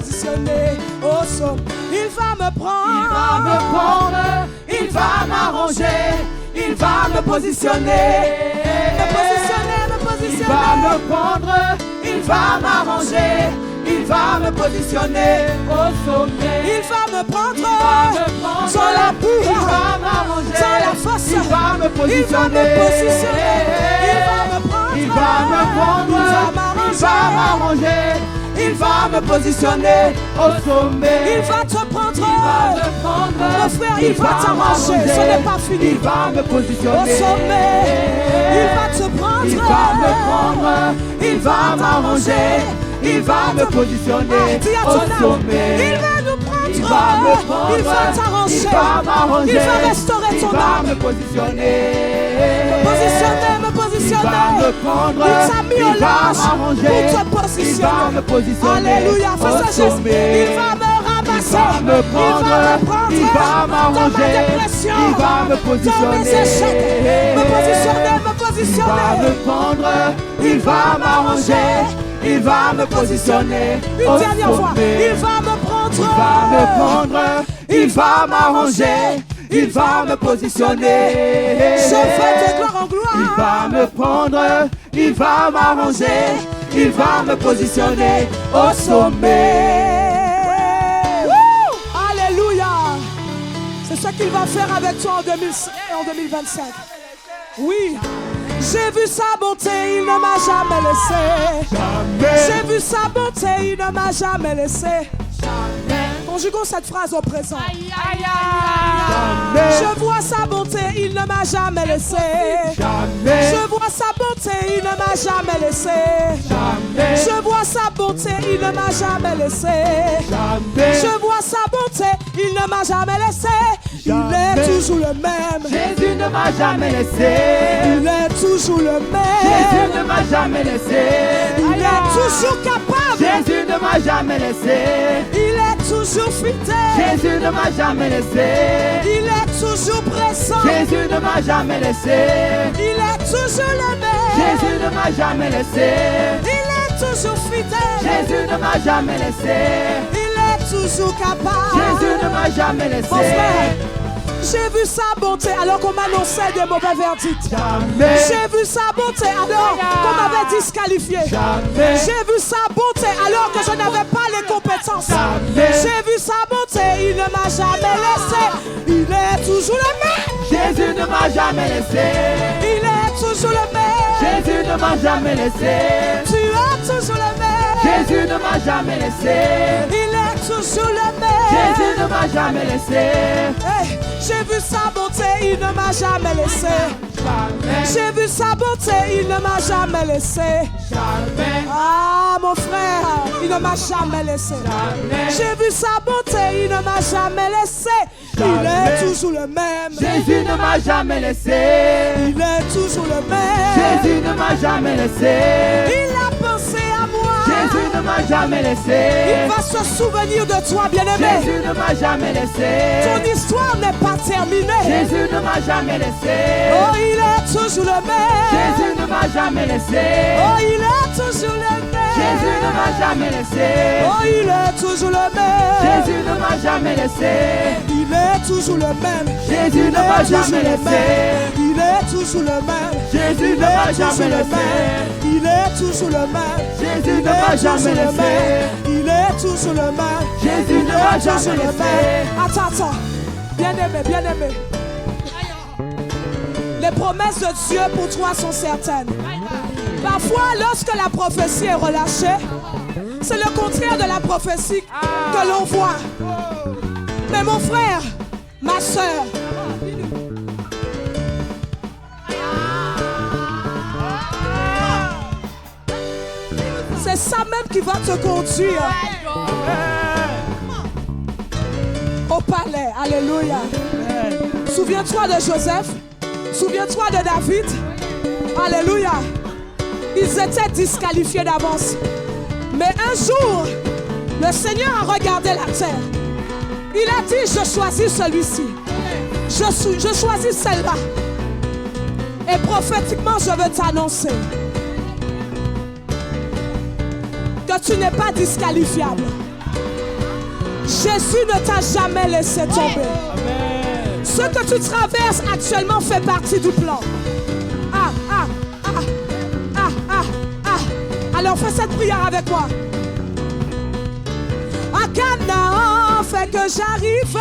positionner au sommet. Il va me prendre, il va me prendre, il va m'arranger, il va me positionner. Il va me prendre, il va m'arranger, il va me positionner au sommet. Il va me prendre, sans la boue, il va m'arranger, sans la force, il va me positionner. Il va me prendre, il va m'arranger, il va me positionner au sommet. Il va te prendre, mon frère, il va t'arranger, ce n'est pas fini. Il va me positionner au sommet. Il va te prendre, il va me prendre, il va m'arranger, il va me positionner au sommet. Il va nous prendre, il va me prendre, il va t'arranger, il va m'arranger, il va restaurer ton âme, il va me positionner, me positionner. Il va me prendre, il t'a mis au large pour te positionner. Il va me positionner. Alléluia, fais ce geste. Il va me ramasser, il va me prendre, il va m'arranger, il va me positionner. Me positionner. Il va me prendre, il va m'arranger, il va me positionner. Une dernière fois, il va me prendre, il va me prendre, il va m'arranger, il va me positionner. Je fais de gloire en gloire. Il va me prendre, il va m'arranger, il va me positionner au sommet. Alléluia. C'est ce qu'il va faire avec toi en 2025. Oui. J'ai vu sa bonté, il ne m'a jamais laissé. J'ai vu sa bonté, il ne m'a jamais laissé. Conjuguons cette phrase au présent. Je vois sa bonté, il ne m'a jamais laissé. Je vois sa bonté, il ne m'a jamais laissé. Je vois sa bonté, il ne m'a jamais laissé. Je vois sa bonté, il ne m'a jamais laissé. Il est toujours le même. Jésus ne m'a jamais laissé. Il est toujours le même. Jésus ne m'a jamais laissé. Il est toujours capable. Jésus ne m'a jamais laissé. Il est toujours fidèle. Jésus ne m'a jamais laissé. Il est toujours présent. Jésus ne m'a jamais laissé. Il est toujours le même. Jésus ne m'a jamais laissé. Il est toujours fidèle. Jésus ne m'a jamais laissé. Il est toujours capable. Jésus ne m'a jamais laissé. Mon frère, j'ai vu sa bonté alors qu'on m'annonçait des mauvais verdicts. J'ai vu sa bonté alors qu'on m'avait disqualifié. J'ai vu sa bonté alors que je n'avais pas les compétences. J'ai vu sa bonté, il ne m'a jamais laissé. Il est toujours le même. Jésus ne m'a jamais laissé. Il est toujours le même. Jésus ne m'a jamais laissé. Tu es toujours le même. Jésus ne m'a jamais laissé. Il est toujours le même. Jésus ne m'a jamais laissé. Hey, j'ai vu sa bonté, il ne m'a jamais laissé. J'ai vu sa bonté, il ne m'a jamais laissé. Ah mon frère, il ne m'a jamais laissé. J'ai vu sa bonté, il ne m'a jamais laissé. Il est toujours le même. Jésus ne m'a jamais laissé. Il est toujours le même. Jésus ne m'a jamais laissé. Il a pensé à moi. Jésus ne m'a jamais laissé. Il va se souvenir de toi, bien-aimé. Jésus ne m'a jamais laissé. Ton histoire n'est pas terminée. Jésus ne m'a jamais laissé. Oh, il est toujours le même. Jésus ne m'a jamais laissé. Oh, il est toujours le même. Jésus ne m'a jamais laissé. Oh, il est toujours le même. Jésus ne m'a jamais laissé. Il est toujours le même. Jésus ne m'a jamais laissé. Il est toujours le même. Jésus ne m'a jamais laissé. Il est toujours le même. Jésus ne m'a jamais laissé. Il est toujours le même. Jésus ne m'a jamais laissé. Attends. Bien-aimé, bien-aimé. Les promesses de Dieu pour toi sont certaines. Parfois, lorsque la prophétie est relâchée, c'est le contraire de la prophétie que l'on voit. Mais mon frère, ma soeur, c'est ça même qui va te conduire au palais. Alléluia. Souviens-toi de Joseph. Souviens-toi de David. Alléluia. Ils étaient disqualifiés d'avance. Mais un jour, le Seigneur a regardé la terre. Il a dit, je choisis celui-ci. Je choisis celle-là. Et prophétiquement, je veux t'annoncer que tu n'es pas disqualifiable. Jésus ne t'a jamais laissé tomber. Ce que tu traverses actuellement fait partie du plan. Alors fais cette prière avec moi. À Canaan, fais que j'arrive.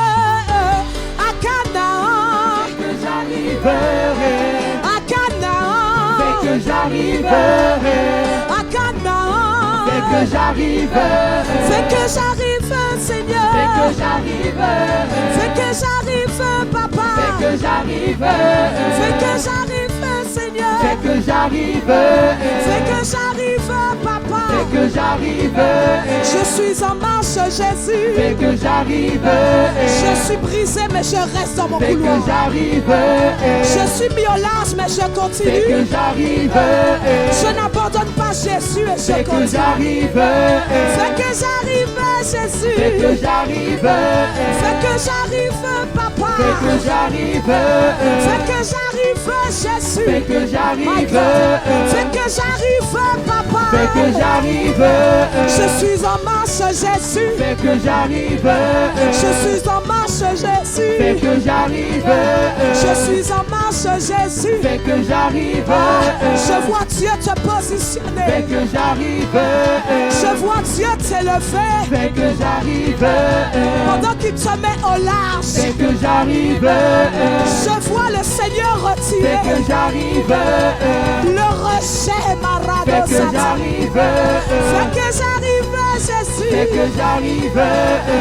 À Canaan, fais que j'arriverai. À Canaan, fais que j'arriverai. À Canaan, fais que j'arriverai. fais que j'arrive, Seigneur. Fais que j'arriverai. Fais que j'arrive, Papa. Fais que j'arriverai. Fais que j'arrive, Seigneur. Fais que j'arriverai. Fais que j'arrive, Papa. Fais que j'arriverai. Je suis en marche, Jésus. Fais que j'arriverai. Je suis brisé, mais je reste dans mon Fais couloir. que j'arriverai. Je suis mis au large, mais je Fais continue. que j'arriverai. Je n'abandonne pas Jésus et je Fais que continue. j'arriverai. Fais que j'arrive, Jésus. Fais que j'arriverai. Fais que j'arrive, Papa. Fais que j'arriverai. Fais que j'arrive, Jésus. Fais que My j'arriverai. God. Fais que j'arrive, Papa. Fais que j'arriverai. Je suis en marche, Jésus. Fais que j'arriverai. Je suis en marche, Jésus. Fais que j'arriverai. Je suis en marche, Jésus. Fais que j'arriverai. Je vois Dieu te Fais positionner. que j'arriverai. Je vois Dieu t'élever. Fais que j'arriverai. Pendant qu'il te met au large. Fais que j'arriverai. Je vois le Seigneur Fais retirer que j'arriverai. le rejet, Fais Marado que Satan. j'arriverai. Fais que j'arrive, Fais Jésus. que j'arriverai.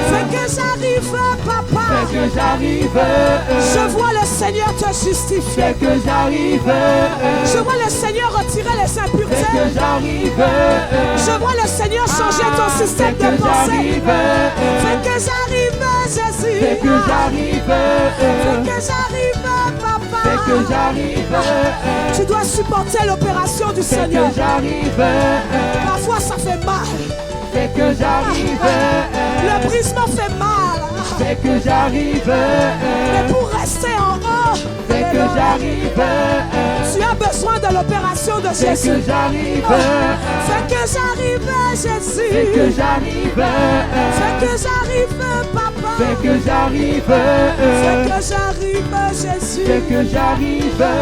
Fais que j'arrive, Papa. Fais que j'arriverai. Je vois le Seigneur te justifier. Fais que j'arriverai. Je vois le Seigneur retirer les Fais impuretés. que j'arriverai. Je vois le Seigneur changer ton Fais système que de pensée. j'arriverai. Fais que j'arrive, Jésus. Fais que j'arriverai. Fais que j'arrive, Papa. Fais que j'arriverai. Tu dois supporter l'opération du Fais Seigneur. que j'arriverai. Parfois ça fait mal. Fais que j'arriverai. Le brisement fait mal. Fais que j'arriverai. Mais pour rester en haut, Fais que j'arriverai. tu as besoin de l'opération de Fais Jésus. que j'arriverai. Fais que j'arrive, Jésus. Fais que j'arriverai. Fais que j'arrive, Papa. Fais que j'arriverai. Fais que j'arrive, Jésus. Fais que j'arriverai.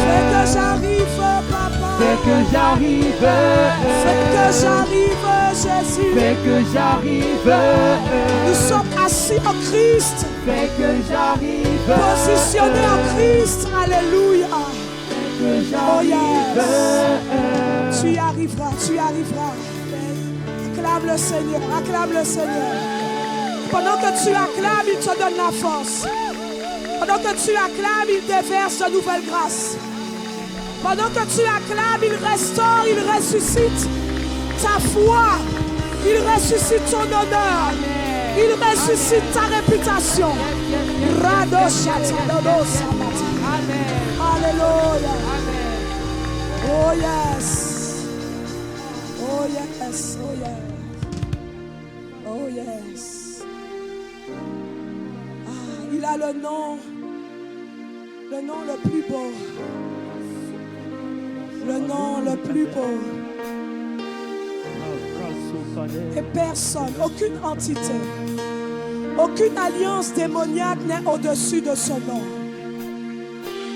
Fais que j'arrive, Papa. Fais que j'arriverai. Fais que j'arrive, Jésus. Fais que j'arriverai. Nous sommes assis en Christ, Fais que j'arriverai. positionnés en Christ. Alléluia. Que Oh yes. j'arriverai. Tu y arriveras, tu y arriveras. Acclame le Seigneur, acclame le Seigneur. Pendant que tu acclames, il te donne la force. Pendant que tu acclames, il déverse de nouvelles grâces. Pendant que tu acclames, il restaure, il ressuscite ta foi. Il ressuscite ton honneur. Il ressuscite ta réputation. Alléluia. Oh yes. Oh yes. Oh yes. Oh yes. Ah, il a le nom le plus beau. Le nom le plus beau. Et personne, aucune entité, aucune alliance démoniaque n'est au-dessus de son nom.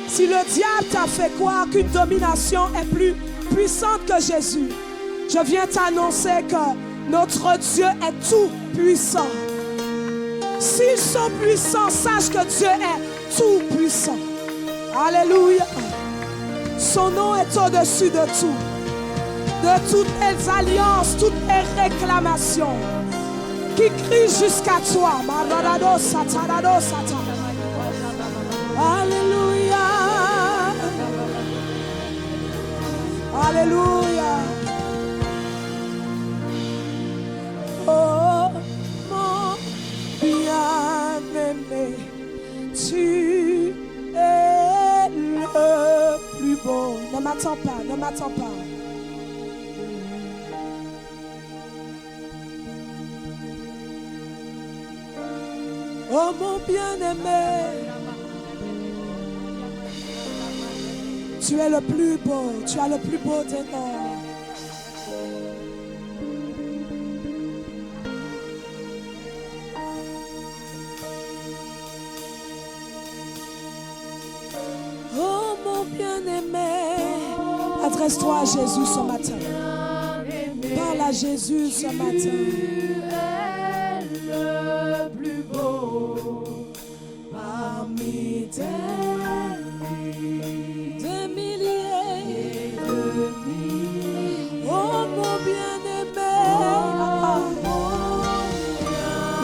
Si le diable t'a fait croire qu'une domination est plus puissante que Jésus, je viens t'annoncer que notre Dieu est tout puissant. S'ils sont puissants, sache que Dieu est tout puissant. Alléluia. Son nom est au-dessus de tout. De toutes les alliances, toutes les réclamations qui crient jusqu'à toi. Alléluia. Alléluia. Oh mon bien-aimé, tu es le plus beau. Ne m'attends pas, ne m'attends pas. Oh mon bien-aimé, tu es le plus beau, tu as le plus beau des noms. bien-aimé. Adresse-toi à Jésus ce matin. Parle à Jésus ce matin. Le plus beau parmi des milliers. Oh mon bien-aimé.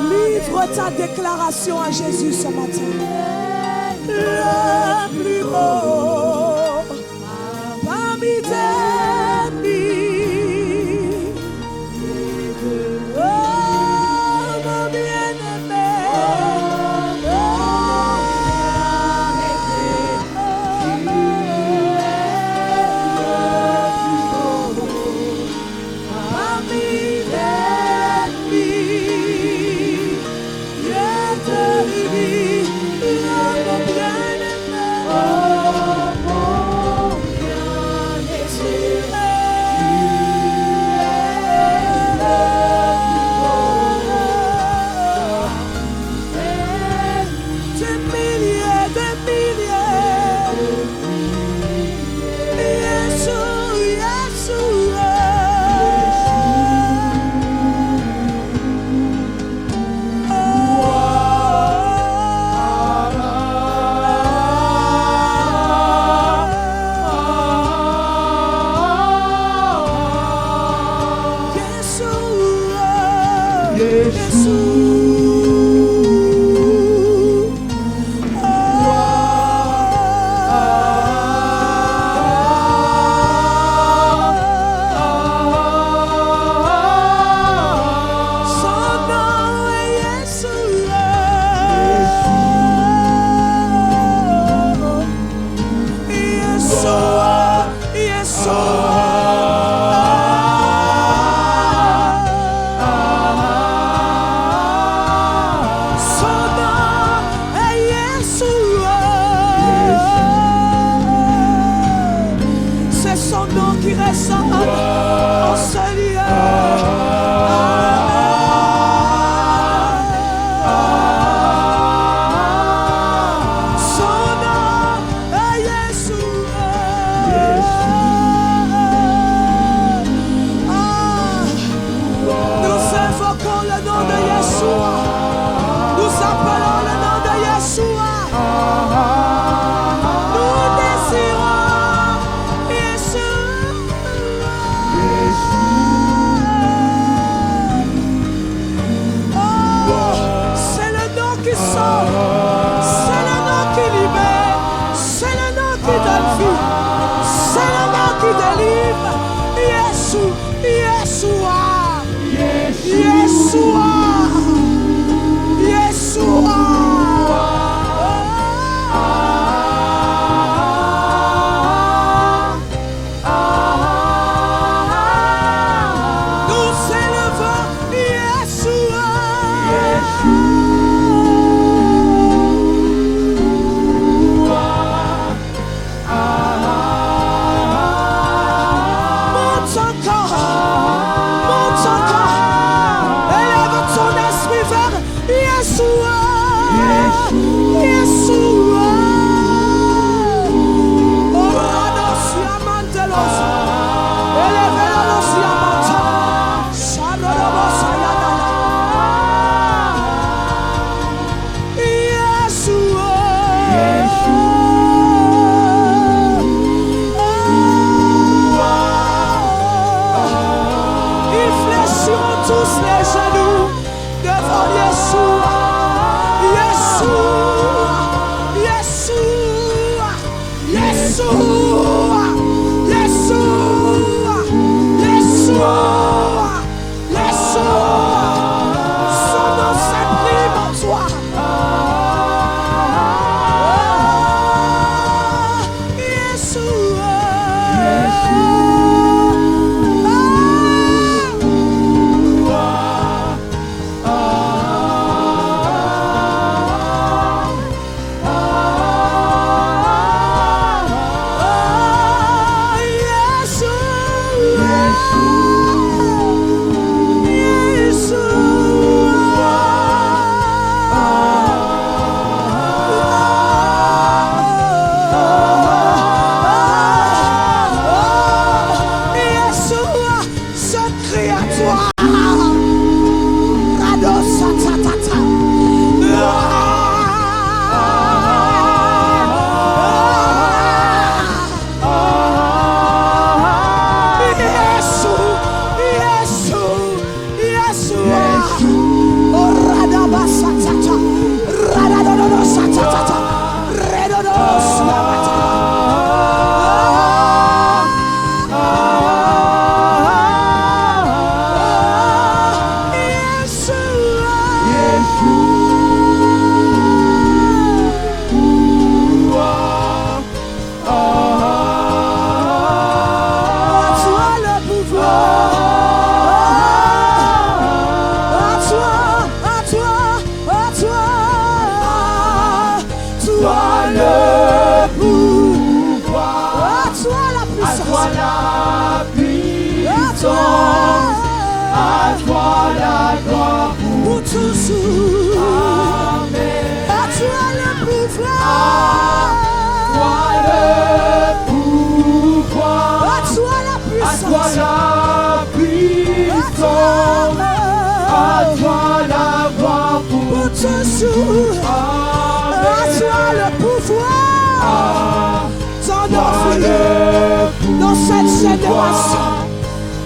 Livre ta déclaration à Jésus ce matin. Le plus beau parmi des milliers. Oh mon bien-aimé. À toi la gloire pour toujours. Amen. À toi le pouvoir. À toi le pouvoir. À toi la À toi puissance. la puissance. À toi la gloire Pour toujours. À toi le pouvoir. Dans nos vies, dans cette génération,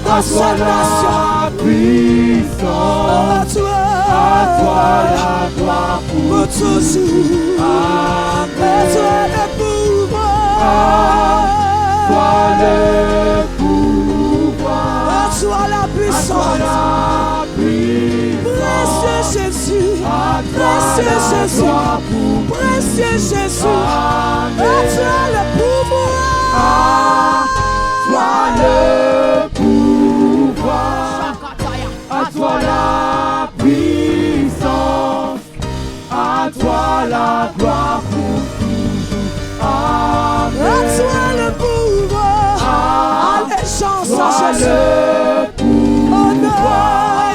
dans cette nation. Puissance. À toi la gloire Pour toujours. À toi le pouvoir. toi le pouvoir. À toi la puissance. La puissance. Précieux Jésus. Précieux Jésus. Précieux Jésus. À toi le pouvoir. Toi le pouvoir. À toi la puissance. À toi la gloire pour toujours. À Amen. toi le pouvoir. Allégeance à Jésus. Le Honneur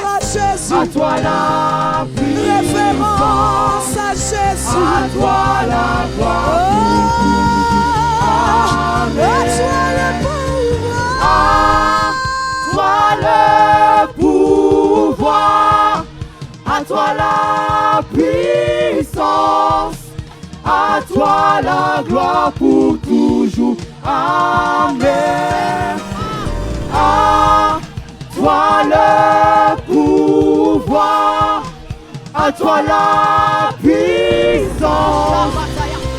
à Jésus. à toi la puissance. Révérence à Jésus. À toi la gloire. À toi le pouvoir. Toi le pouvoir, à toi la puissance, à toi la gloire pour toujours. Amen. À toi le pouvoir, à toi la puissance,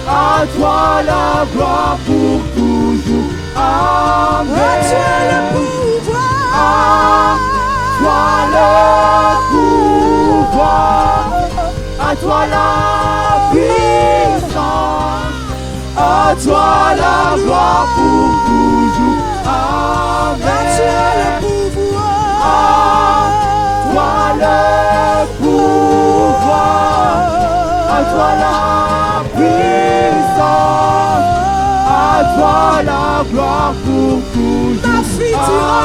à toi la gloire pour toujours. Amen. À toi le pouvoir. Toi le pouvoir, à toi la puissance, à toi la gloire pour toujours. Amen. À toi le pouvoir. Toi le pouvoir, à toi la puissance, à toi la gloire pour toujours. Ma fille dira,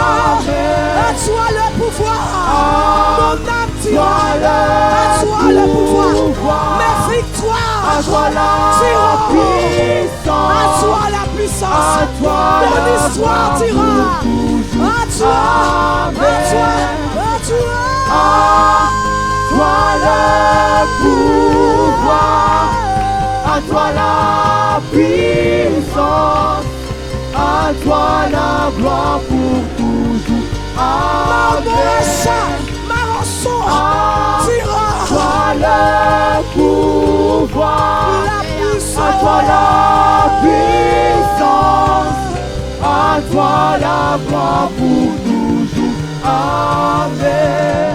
à toi le pouvoir. Mon âme dira, à toi le pouvoir. Mes victoires À toi la diront, puissance, à toi la puissance. à toi Mon histoire dira, à toi, à toi, à toi. toi le pouvoir, à toi la puissance, à toi la gloire pour toujours. Mon Amen. rachat, ma rançon dira, Toi le pouvoir, la puissance. à toi la puissance, à toi la gloire pour toujours. Amen.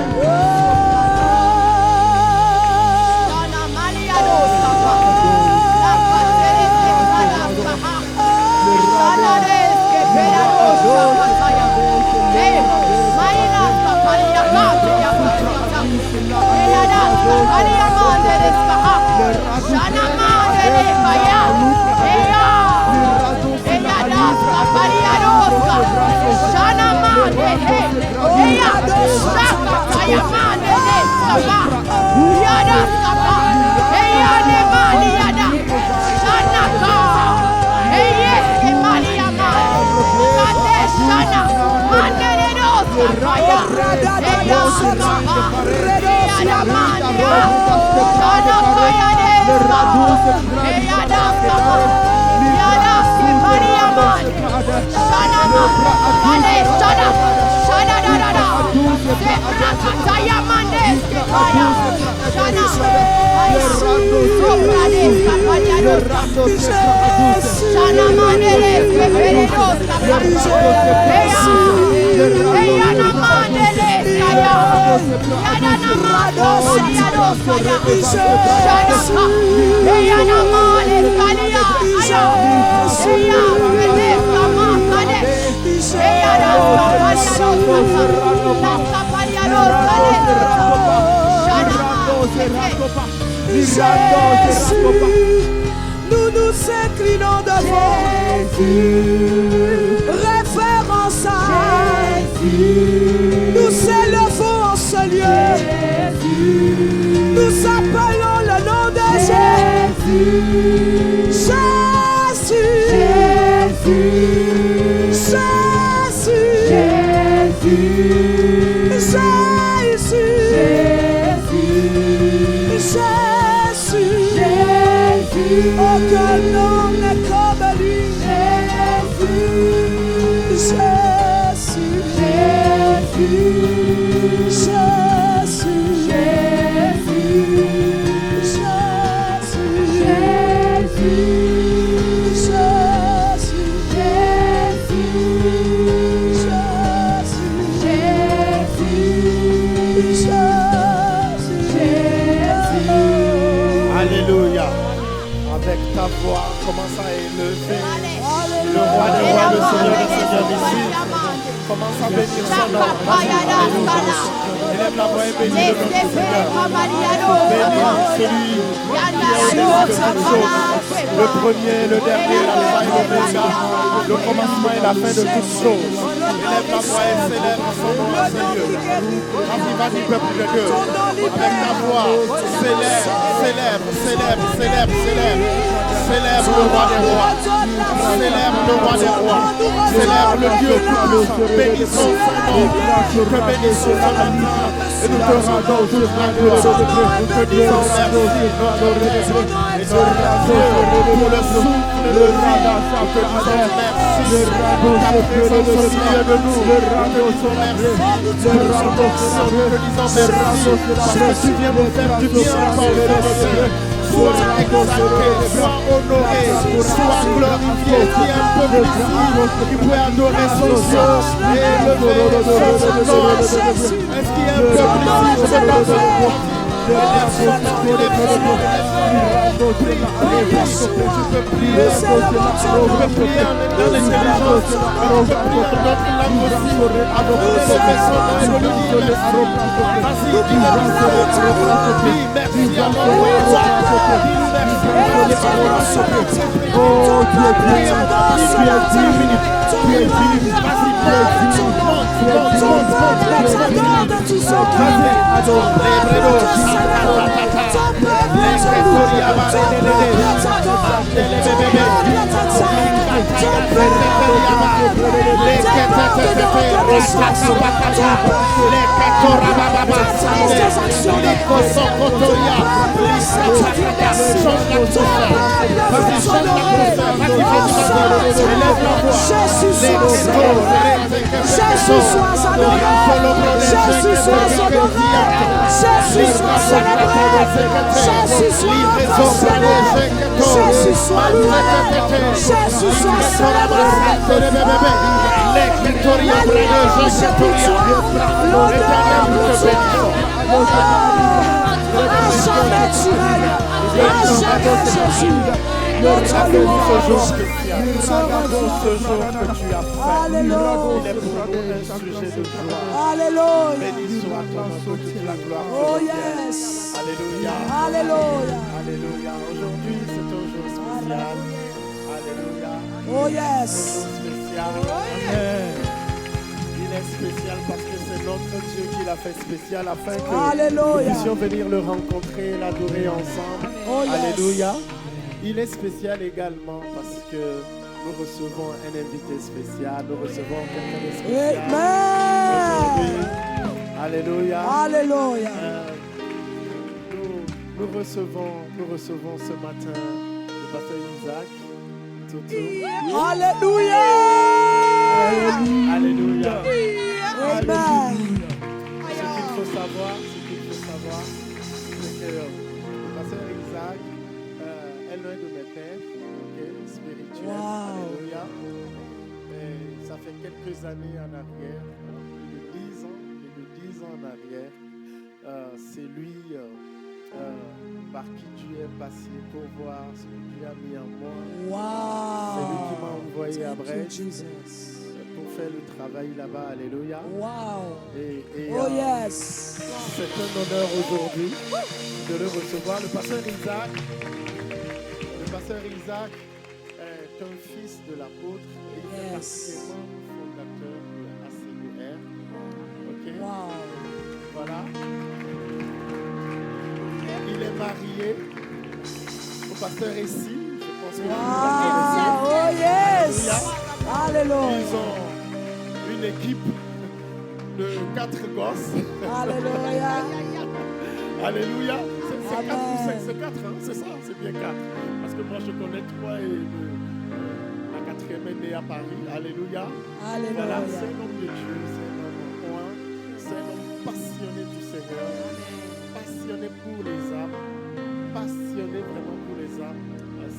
Nous nous inclinons devant Jésus, référence à Jésus, nous élevons Nous appelons le nom de Jésus. Jésus. Aucun nom n'est comme lui. Alléluia. Avec ta voix, commence à élever le roi des rois, le Seigneur des seigneurs ici. Commence à bénir son nom. Élève la voix et bénis le nom du Seigneur. Bénis celui qui est au-dessus de toutes choses. Le premier, le dernier, l'alpha et l'oméga, le commencement et la fin de toutes choses. Élève la voix et célèbre son nom, Seigneur. Vas-y, peuple de Dieu. Avec ta voix, célèbre, célèbre, célèbre, célèbre, célèbre. Célèbre le roi des rois. Célèbre le roi des rois. Célèbre le Dieu tout-puissant. Bénissons son nom. Que bénissons son nom. Et nous te rendons toute la gloire. Nous te disons merci. Et nous pour le souffle de vie. Nous te disons merci. Pour ta présence au milieu de nous. Nous te disons merci. Nous te disons merci. Parce que tu viens nous faire du bien encore. Sois exalté, sois honoré, sois glorifié. Qui est un peuple ici qui peut adorer son Dieu et élever son nom. Est-ce qu'il y a un peuple ici? Je ne peux pas. Tu peux prier dans l'intelligence, dans notre langue aussi, adopter le vaisseau et le dire merci. Dis merci à mon roi. Oh, tu es digne, tu es digne, vas-y, Alléluia. Béni soit ton nom pour toute la gloire. Oh yes. Alléluia. Alléluia. Alléluia. Aujourd'hui, c'est un jour spécial. Alléluia. Oh yes. Un jour spécial. Amen. Il est spécial parce que c'est notre Dieu qui l'a fait spécial afin que nous puissions venir le rencontrer et l'adorer ensemble. Oh yes. Alléluia. Il est spécial également parce que nous recevons un invité spécial, nous recevons quelqu'un de spécial. Amen. Alléluia. Alléluia. Nous recevons ce matin le pasteur Isaac Toto. Alléluia. Alléluia. Amen. Ce qu'il faut savoir, c'est que le pasteur Isaac est l'un de mes pères spirituels. Wow. Alléluia. Et ça fait quelques années en arrière, plus de 10 ans en arrière, c'est lui par qui Dieu est passé pour voir ce que Dieu a mis en moi. Wow. C'est lui qui m'a envoyé à Thank you, Brest Jesus. pour faire le travail là-bas. Alléluia. Wow. Et Oh yes. c'est un honneur aujourd'hui de le recevoir. Le pasteur Isaac est un fils de l'apôtre et il fait partie des membres fondateurs de ACER. Ok. Wow. Voilà. marié au pasteur ici. Je pense que Oh yes! Alléluia. Ils ont une équipe de 4 gosses. Alléluia. Alléluia. C'est 4 Amen. ou 5, c'est 4, hein? C'est ça, c'est bien 4. Parce que moi je connais 3 et la 4e est née à Paris. Alléluia. Alléluia. Voilà, c'est un homme de Dieu, c'est un homme point, c'est un homme passionné du Seigneur, passionné pour les âmes, passionné vraiment pour les âmes.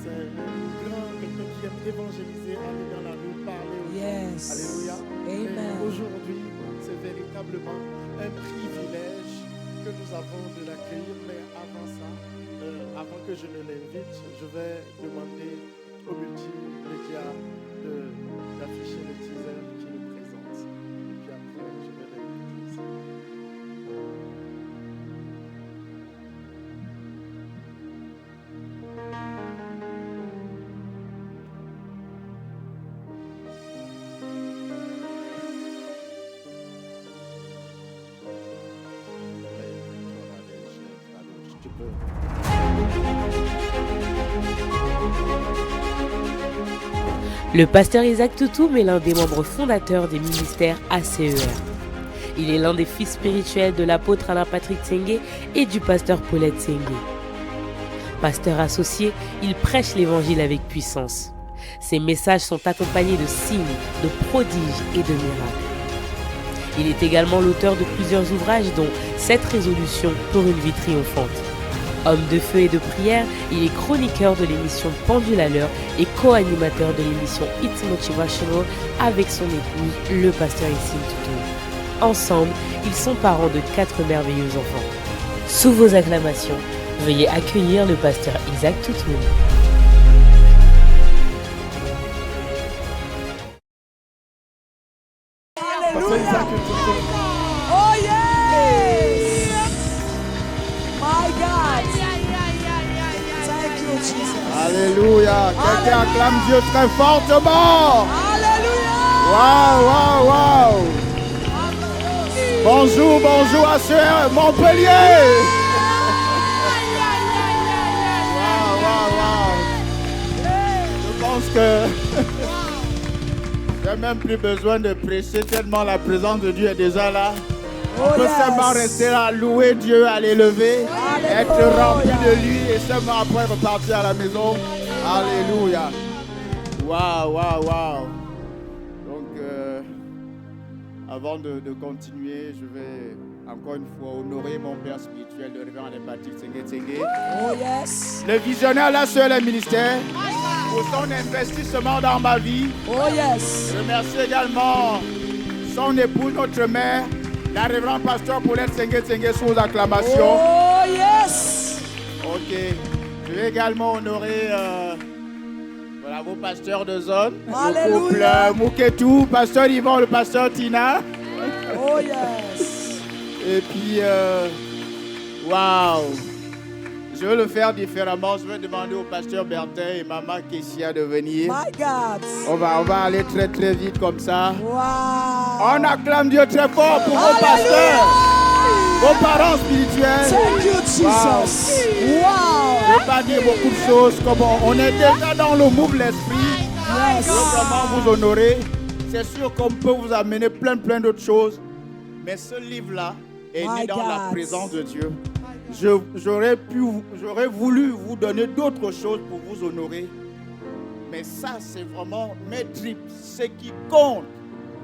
C'est quelqu'un qui aime évangéliser, aller dans la rue, parler aux gens. Yes. Alléluia. Amen. Et aujourd'hui, c'est véritablement un privilège que nous avons de l'accueillir. Mais avant ça, avant que je ne l'invite, je vais demander au multimédia d'afficher le teaser qui nous présente. Et puis après, je vais l'inviter ici. Tu peux. Le pasteur Isaac Toutoum est l'un des membres fondateurs des ministères ACER. Il est l'un des fils spirituels de l'apôtre Alain Patrick Tsenge et du pasteur Paulette Tsenge. Pasteur associé, il prêche l'évangile avec puissance. Ses messages sont accompagnés de signes, de prodiges et de miracles. Il est également l'auteur de plusieurs ouvrages dont 7 résolutions pour une vie triomphante. Homme de feu et de prière, il est chroniqueur de l'émission Pendule à l'heure et co-animateur de l'émission It's Motivational avec son épouse, le pasteur Issim Toutoum. Ensemble, ils sont parents de 4 merveilleux enfants. Sous vos acclamations, veuillez accueillir le pasteur Isaac Toutoum. Pasteur Isaac Toutoum. Oh yes! My God! Thank you, Jesus. Alléluia. Quelqu'un acclame Dieu très fortement. Alléluia! Waouh, waouh, waouh. Bonjour, bonjour à ceux Montpellier. Waouh, waouh, waouh. Je pense que j'ai même plus besoin de prêcher tellement la présence de Dieu est déjà là. On peut seulement rester là, louer Dieu, à l'élever, être rempli de lui et seulement après repartir à la maison. Alléluia. Waouh, waouh, waouh. Donc, avant de continuer, je vais encore une fois honorer mon père spirituel, le révérend Alain Patrick Tsenge. Oh yes! Le visionnaire là sur le ministère, pour son investissement dans ma vie. Oh yes! Je remercie également son épouse, notre mère, la révérende pasteur Paulette Tsenge sous acclamation. Oh yes! Ok. Je vais également honorer voilà, vos pasteurs de zone. Alléluia. Le couple Mouketou, pasteur Yvon, le pasteur Tina. Oh yes! Et puis, waouh. Je vais le faire différemment. Je vais demander au pasteur Bertin et maman Kessia de venir. My God! On va aller très très vite comme ça. Wow! On acclame Dieu très fort pour vos pasteurs, vos parents spirituels. Thank you, Jesus! Wow! Je ne vais pas dire beaucoup de choses. Comme on est déjà dans le mouvement de l'esprit. Yes! Je veux vraiment vous honorer. C'est sûr qu'on peut vous amener plein d'autres choses. Mais ce livre-là est né dans la présence de Dieu. J'aurais voulu vous donner d'autres choses pour vous honorer. Mais ça, c'est vraiment mes tripes. Ce qui compte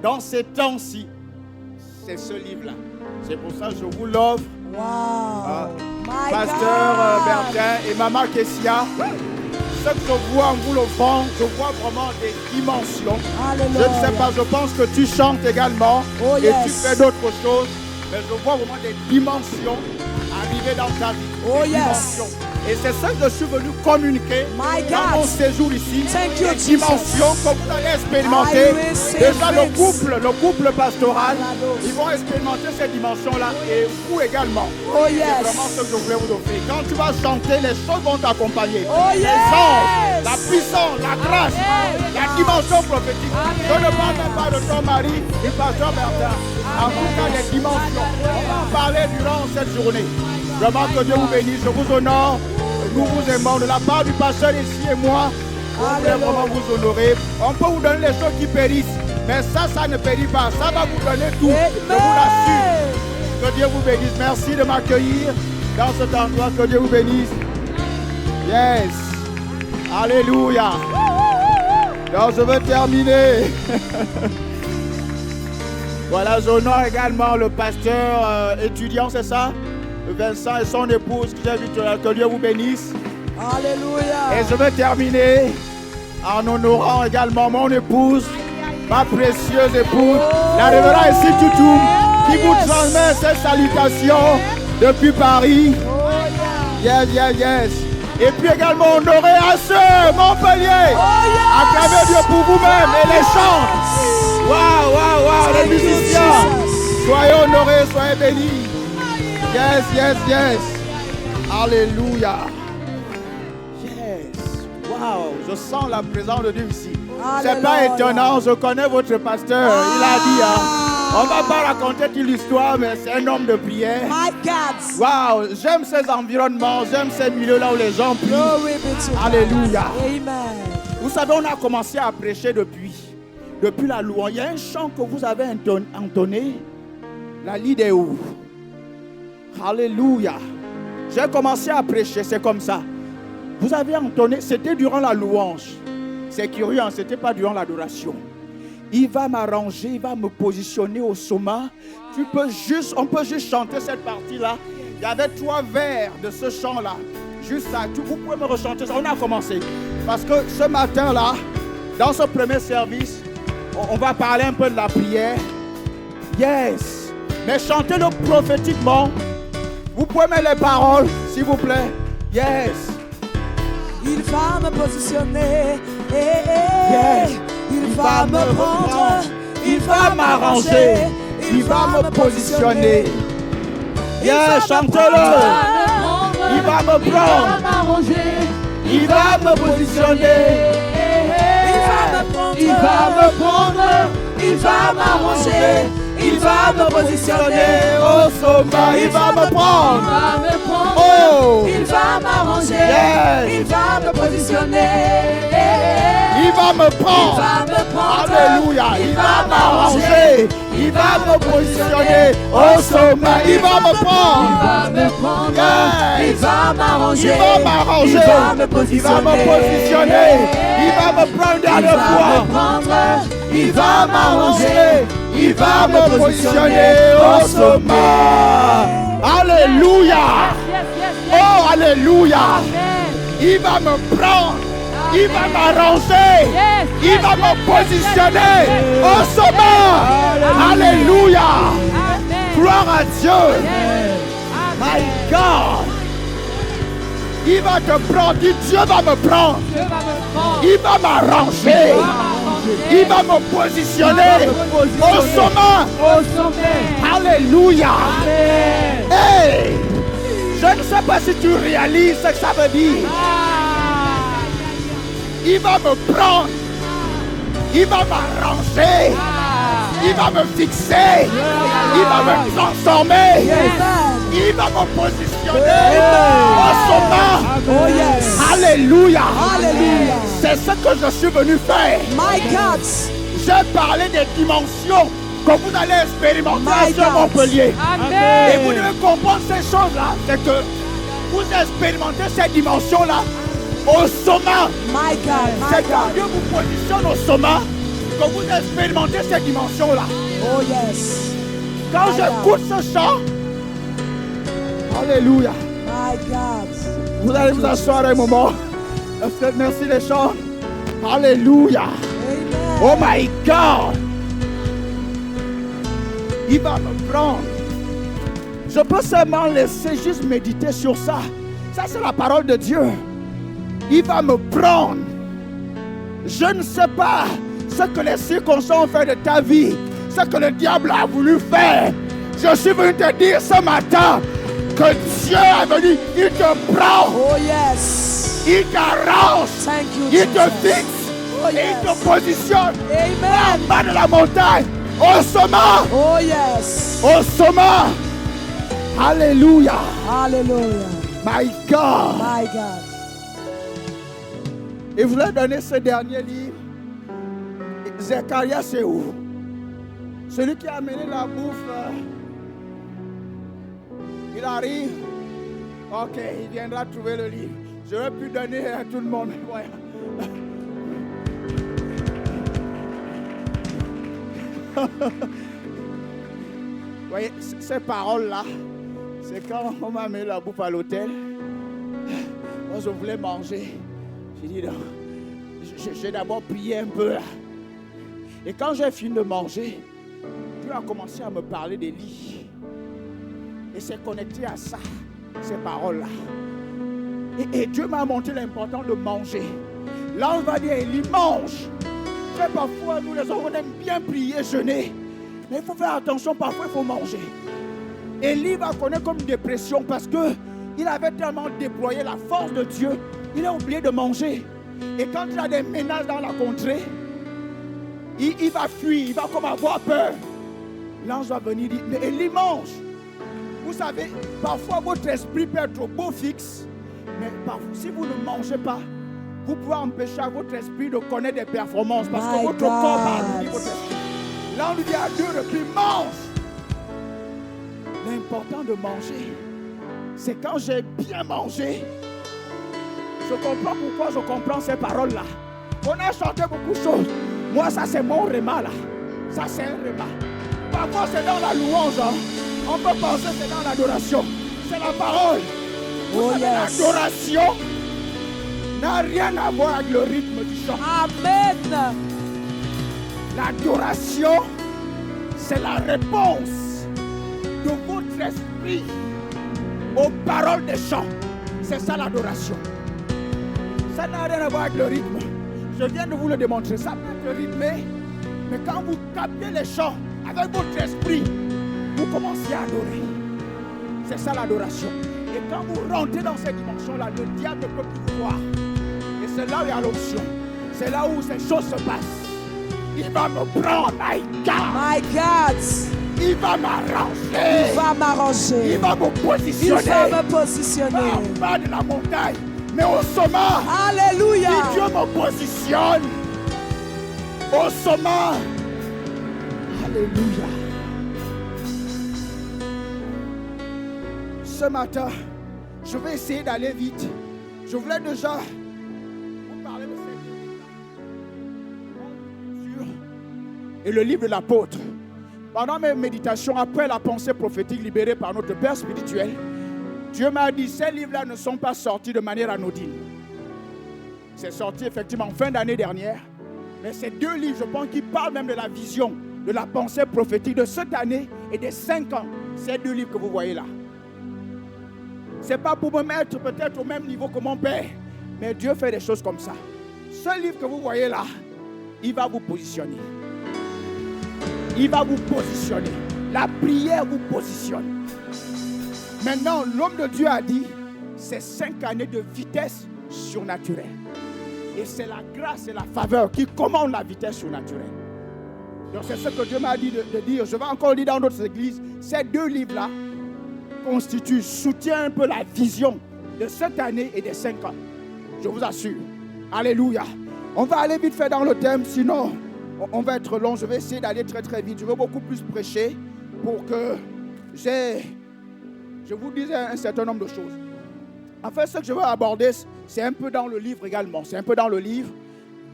dans ces temps-ci, c'est ce livre-là. C'est pour ça que je vous l'offre. Wow! My Pasteur God! Bertin et maman Kessia. Ce que je vois en vous l'offrant, je vois vraiment des dimensions. Alléluia. Je ne sais pas, je pense que tu chantes également Oh, et yes. tu fais d'autres choses. Mais je vois vraiment des dimensions arriver dans ta vie. Oh, Des yes. dimensions. Et c'est ça que je suis venu communiquer My dans mon God. séjour ici. Thank you, Des Jesus. dimensions que vous allez expérimenter. I receive Déjà it. le couple pastoral, Alados. ils vont expérimenter ces dimensions-là et vous également. Oh C'est yes! vraiment ce que je voulais vous offrir. Quand tu vas chanter, les choses vont t'accompagner. Oh, Les yes! anges, la puissance, la grâce, la dimension prophétique. Je ne parle même pas de ton mari, du pasteur Bertin. En tout cas, les dimensions. On va en parler durant cette journée. Vraiment que Dieu vous bénisse. Je vous honore. Nous vous aimons de la part du pasteur ici et moi. On voulait vraiment vous honorer. On peut vous donner les choses qui périssent. Mais ça ne périt pas. Ça va vous donner tout. Je vous l'assure. Que Dieu vous bénisse. Merci de m'accueillir dans cet endroit. Que Dieu vous bénisse. Yes. Alléluia. Donc je veux terminer. Voilà, j'honore également le pasteur étudiant, c'est ça? Vincent et son épouse qui j'invite. Que Dieu vous bénisse. Alléluia. Et je veux terminer en honorant également mon épouse, ma précieuse épouse, la révérende ici Toutou, qui vous transmet ces salutations depuis Paris. Yes, yes, yes. Et puis également honorer à ceux, Montpellier. Acclamez Dieu pour vous-même et les chants. Waouh, waouh, waouh, les musiciens. Soyez honorés, soyez bénis. Yes, yes, yes. Alléluia. Wow, je sens la présence de Dieu ici. C'est pas étonnant, je connais votre pasteur. Il a dit, on va pas raconter toute l'histoire, mais c'est un homme de prière. Wow, j'aime ces environnements, j'aime ces milieux-là où les gens prient. Alléluia. Vous savez, on a commencé à prêcher depuis la louange. Il y a un chant que vous avez entonné, la lie des hauts. Alléluia. J'ai commencé à prêcher, c'est comme ça. Vous avez entonné, c'était durant la louange. C'est curieux, ce n'était pas durant l'adoration. Il va m'arranger, il va me positionner au sommet. On peut juste chanter cette partie-là. Il y avait 3 vers de ce chant-là. Juste ça, vous pouvez me rechanter ça. On a commencé. Parce que ce matin-là, dans ce premier service, on va parler un peu de la prière. Yes. Mais chantez-le prophétiquement. Vous pouvez mettre les paroles, s'il vous plaît. Yes. Il va me positionner, il va me prendre, il va m'arranger, il va me positionner. Yes, chante-le. Il va me prendre, il va me positionner. Il va me prendre, il va m'arranger, il va me positionner au sommet. Il va me prendre, oh, il va m'arranger, il va me positionner. Il va me prendre, alléluia. Il va m'arranger, il va me positionner au sommet. Il va me prendre, il va m'arranger, il va me positionner. Il va me prendre dernière fois. Il va m'arranger, il va me positionner au sommet. Alléluia. Oh, alléluia. Il va me prendre, il va m'arranger, il va me positionner au sommet. Alléluia. Gloire à Dieu. My God. Il va te prendre, Dieu va me prendre. Il va m'arranger. Il va me positionner au sommet. Alléluia. Hey, je ne sais pas si tu réalises ce que ça veut dire. Il va me prendre. Il va m'arranger. Il va me fixer. Il va me transformer. Il va me positionner au sommet. Oh yes. Alléluia. Alléluia. C'est ce que je suis venu faire. My God. J'ai parlé des dimensions que vous allez expérimenter sur Montpellier. Amen. Et vous devez comprendre ces choses-là. C'est que vous expérimentez ces dimensions-là au sommet. My God. C'est quand Dieu vous positionne au sommet que vous expérimentez ces dimensions-là. Oh yes. Quand j'écoute ce chant, alléluia. My God. Vous allez vous asseoir un moment. Merci les chants. Alléluia. Amen. Oh my God. Il va me prendre. Je peux seulement laisser juste méditer sur ça. Ça, c'est la parole de Dieu. Il va me prendre. Je ne sais pas ce que les circonstances ont fait de ta vie, ce que le diable a voulu faire. Je suis venu te dire ce matin que Dieu est venu, il te prend. Oh yes. Il t'arrange. Thank you, Il te Jesus. fixe. Oh Il yes. te positionne Amen. en bas de la montagne, au sommet. Oh yes. Au sommet. Alléluia. Alléluia. My God. My God. Et vous avez donné ce dernier livre. Zacharia, c'est où? Celui qui a amené la bouffe, il arrive. Ok, il viendra trouver le livre. J'aurais pu donner à tout le monde. Ouais. Vous voyez, ces paroles-là, c'est quand on m'a amené la bouffe à l'hôtel. Moi, je voulais manger. J'ai dit, non, j'ai d'abord prié un peu là. Et quand j'ai fini de manger, Dieu a commencé à me parler des lits. Et c'est connecté à ça, ces paroles-là. Et Dieu m'a montré l'importance de manger. Là, on va dire, Élie, mange. C'est parfois, nous les hommes, on aime bien prier, jeûner. Mais il faut faire attention, parfois il faut manger. Élie va connaître comme une dépression parce qu'il avait tellement déployé la force de Dieu, il a oublié de manger. Et quand il a des menaces dans la contrée, il va fuir, il va comme avoir peur. L'ange va venir dire, mais Élie mange. Vous savez, parfois votre esprit peut être beau fixe, mais parfois, si vous ne mangez pas, vous pouvez empêcher à votre esprit de connaître des performances parce que votre corps va votre esprit. Là, on lui dit à Dieu depuis mange. L'important de manger, c'est quand j'ai bien mangé. Je comprends pourquoi je comprends ces paroles-là. On a chanté beaucoup de choses. Moi, ça, c'est mon réma, là. Ça, c'est un réma. Parfois, c'est dans la louange. Hein. On peut penser que c'est dans l'adoration. C'est la parole. Vous savez, l'adoration n'a rien à voir avec le rythme du chant. Amen. L'adoration, c'est la réponse de votre esprit aux paroles des chants. C'est ça l'adoration. Ça n'a rien à voir avec le rythme. Je viens de vous le démontrer. Ça peut être rythmé, mais quand vous captez les chants avec votre esprit, vous commencez à adorer. C'est ça l'adoration. Et quand vous rentrez dans cette dimension-là, le diable ne peut plus vous voir. Et c'est là où il y a l'option. C'est là où ces choses se passent. Il va me prendre, my God. My God. Il va m'arranger. Il va m'arranger. Il va me positionner. Il va me positionner. Pas en bas de la montagne, mais au sommet. Alléluia. Si Dieu me positionne au sommet. Alléluia. Ce matin, je vais essayer d'aller vite. Je voulais déjà vous parler de cette livre et le livre de l'apôtre. Pendant mes méditations, après la pensée prophétique libérée par notre Père spirituel, Dieu m'a dit, ces livres-là ne sont pas sortis de manière anodine. C'est sorti effectivement en fin d'année dernière. Mais ces deux livres, je pense qu'ils parlent même de la vision, de la pensée prophétique de cette année et des 5 ans. Ces deux livres que vous voyez là. Ce n'est pas pour me mettre peut-être au même niveau que mon père. Mais Dieu fait des choses comme ça. Ce livre que vous voyez là, il va vous positionner. Il va vous positionner. La prière vous positionne. Maintenant, l'homme de Dieu a dit, c'est 5 années de vitesse surnaturelle. Et c'est la grâce et la faveur qui commandent la vitesse surnaturelle. Donc c'est ce que Dieu m'a dit de dire. Je vais encore dire dans d'autres églises, ces deux livres-là soutiennent un peu la vision de cette année et des 5 ans. Je vous assure. Alléluia. On va aller vite fait dans le thème, sinon on va être long. Je vais essayer d'aller très très vite. Je veux beaucoup plus prêcher pour que je vous dise un certain nombre de choses. En fait, ce que je veux aborder, c'est un peu dans le livre également. C'est un peu dans le livre.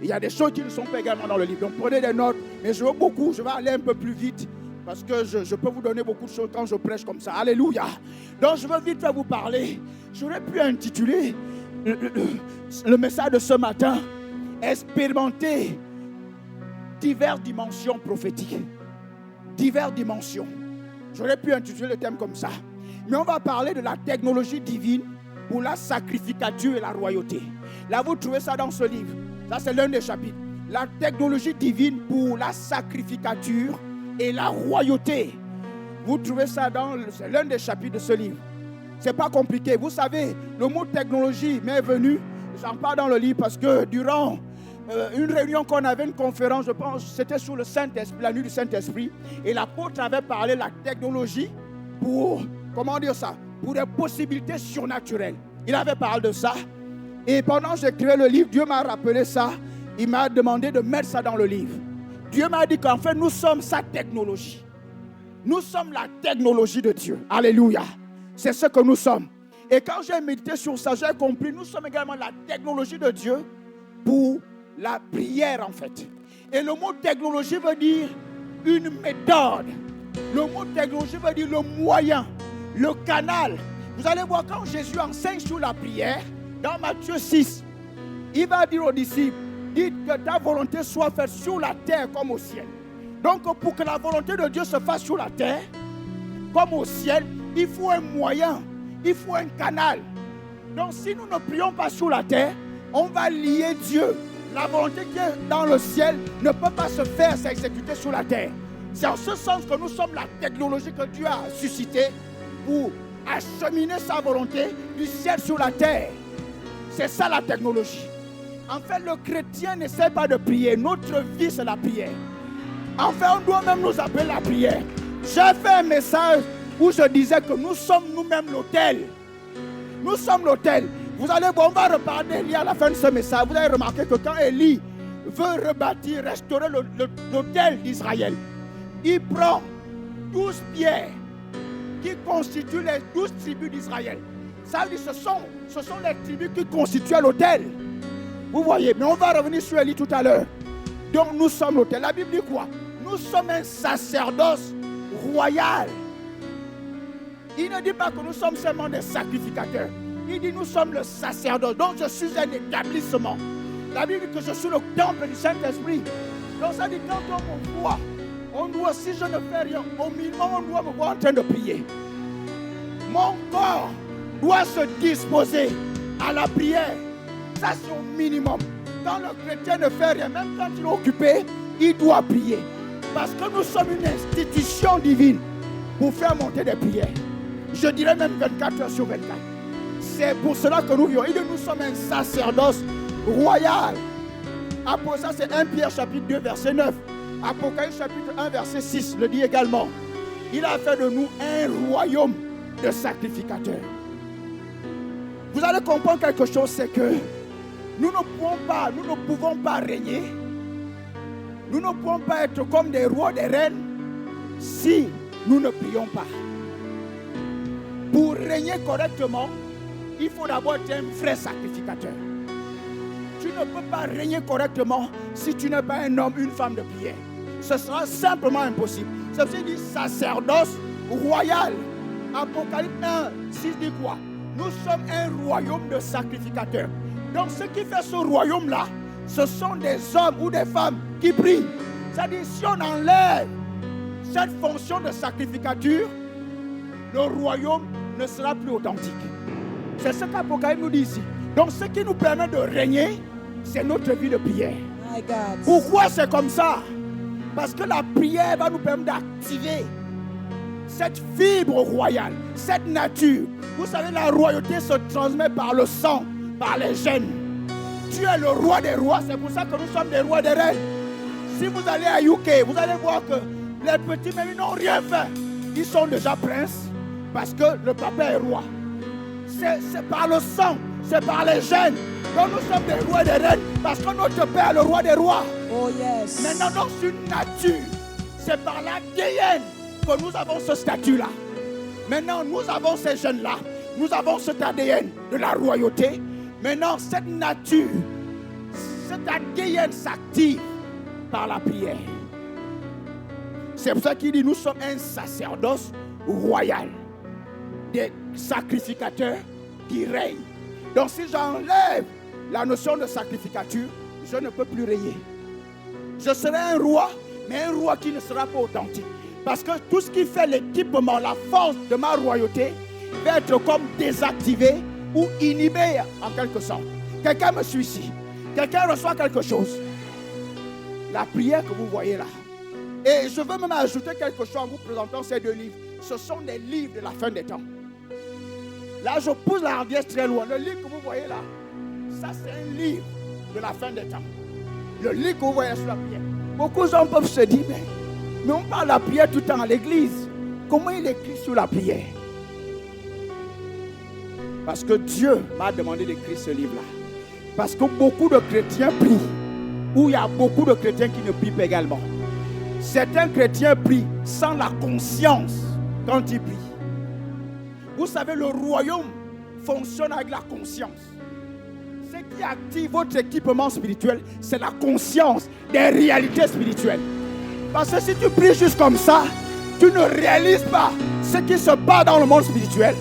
Il y a des choses qui ne sont pas également dans le livre. Donc prenez des notes. Mais je vais aller un peu plus vite. Parce que je peux vous donner beaucoup de choses quand je prêche comme ça. Alléluia. Donc je veux vite vous parler. J'aurais pu intituler le message de ce matin, expérimenter diverses dimensions prophétiques. Diverses dimensions. J'aurais pu intituler le thème comme ça. Mais on va parler de la technologie divine pour la sacrificature et la royauté. Là, vous trouvez ça dans ce livre. Ça, c'est l'un des chapitres. La technologie divine pour la sacrificature et la royauté. Vous trouvez ça c'est l'un des chapitres de ce livre. C'est pas compliqué. Vous savez, le mot technologie m'est venu. J'en parle dans le livre parce que durant une réunion qu'on avait, une conférence, je pense, c'était sur le Saint-Esprit, la nuit du Saint-Esprit. Et l'apôtre avait parlé de la technologie pour comment dire ça, pour des possibilités surnaturelles. Il avait parlé de ça. Et pendant que j'écrivais le livre, Dieu m'a rappelé ça. Il m'a demandé de mettre ça dans le livre. Dieu m'a dit qu'en fait, nous sommes sa technologie. Nous sommes la technologie de Dieu. Alléluia. C'est ce que nous sommes. Et quand j'ai médité sur ça, j'ai compris, nous sommes également la technologie de Dieu pour la prière en fait. Et le mot technologie veut dire une méthode. Le mot technologie veut dire le moyen, le canal. Vous allez voir quand Jésus enseigne sur la prière, dans Matthieu 6, il va dire aux disciples, dites que ta volonté soit faite sur la terre comme au ciel. Donc pour que la volonté de Dieu se fasse sur la terre, comme au ciel, il faut un moyen, il faut un canal. Donc si nous ne prions pas sur la terre, on va lier Dieu. La volonté qui est dans le ciel ne peut pas se faire, s'exécuter sur la terre. C'est en ce sens que nous sommes la technologie que Dieu a suscitée pour acheminer sa volonté du ciel sur la terre. C'est ça la technologie. En fait, le chrétien n'essaie pas de prier. Notre vie, c'est la prière. En fait, on doit même nous appeler la prière. J'ai fait un message où je disais que nous sommes nous-mêmes l'autel. Nous sommes l'autel. Vous allez voir, on va reparler d'Élie à la fin de ce message. Vous avez remarqué que quand Élie veut rebâtir, restaurer l'autel d'Israël, il prend 12 pierres qui constituent les 12 tribus d'Israël. Ça veut dire que ce sont les tribus qui constituent l'autel. Vous voyez, mais on va revenir sur Élie tout à l'heure. Donc nous sommes l'autel. La Bible dit quoi? Nous sommes un sacerdoce royal. Il ne dit pas que nous sommes seulement des sacrificateurs. Il dit nous sommes le sacerdoce. Donc je suis un établissement. La Bible dit que je suis le temple du Saint-Esprit. Donc ça dit quand on me voit, on doit, si je ne fais rien, au minimum on doit me voir en train de prier. Mon corps doit se disposer à la prière. Ça c'est au minimum. Quand le chrétien ne fait rien, même quand il est occupé, il doit prier. Parce que nous sommes une institution divine pour faire monter des prières. Je dirais même 24 heures sur 24. C'est pour cela que nous vivons. Il dit nous sommes un sacerdoce royal. Après ça, c'est 1 Pierre chapitre 2 verset 9. Apocalypse chapitre 1 verset 6 le dit également. Il a fait de nous un royaume de sacrificateurs. Vous allez comprendre quelque chose, c'est que nous ne pouvons pas régner. Nous ne pouvons pas être comme des rois, des reines si nous ne prions pas. Pour régner correctement, il faut d'abord être un vrai sacrificateur. Tu ne peux pas régner correctement si tu n'es pas un homme, une femme de prière. Ce sera simplement impossible. C'est ce qui dit sacerdoce royal. Apocalypse 1, 6 dit quoi? Nous sommes un royaume de sacrificateurs. Donc ce qui fait ce royaume-là, ce sont des hommes ou des femmes qui prient. C'est-à-dire si on enlève cette fonction de sacrificature, le royaume ne sera plus authentique. C'est ce qu'Apocalypse nous dit ici. Donc ce qui nous permet de régner, c'est notre vie de prière. My God. Pourquoi c'est comme ça? Parce que la prière va nous permettre d'activer cette fibre royale, cette nature. Vous savez, la royauté se transmet par le sang, par les gènes. Tu es le roi des rois, c'est pour ça que nous sommes des rois des reines. Si vous allez à UK, vous allez voir que les petits, même ils n'ont rien fait. Ils sont déjà princes parce que le papa est roi. C'est par le sang, c'est par les gènes. Donc nous sommes des rois et des reines parce que notre père est le roi des rois. Oh yes. Maintenant, donc, c'est une nature. C'est par l'ADN que nous avons ce statut-là. Maintenant, nous avons ces gènes-là. Nous avons cet ADN de la royauté. Maintenant, cette nature, cet ADN s'active par la prière. C'est pour ça qu'il dit, nous sommes un sacerdoce royal. Des sacrificateurs qui règnent. Donc si j'enlève la notion de sacrificature, je ne peux plus régner. Je serai un roi, mais un roi qui ne sera pas authentique. Parce que tout ce qui fait l'équipement, la force de ma royauté, va être comme désactivé ou inhibé en quelque sorte. Quelqu'un me suit ici. Quelqu'un reçoit quelque chose. La prière que vous voyez là. Et je veux même ajouter quelque chose en vous présentant ces deux livres. Ce sont des livres de la fin des temps. Là, je pousse la hardiesse très loin. Le livre que vous voyez là, ça c'est un livre de la fin des temps. Le livre que vous voyez sur la prière. Beaucoup de gens peuvent se dire, mais on parle de la prière tout le temps à l'église. Comment il écrit sur la prière? Parce que Dieu m'a demandé d'écrire ce livre-là. Parce que beaucoup de chrétiens prient, ou il y a beaucoup de chrétiens qui ne prient pas également. Certains chrétiens prient sans la conscience quand ils prient. Vous savez, le royaume fonctionne avec la conscience. Ce qui active votre équipement spirituel, c'est la conscience des réalités spirituelles. Parce que si tu pries juste comme ça, tu ne réalises pas ce qui se passe dans le monde spirituel.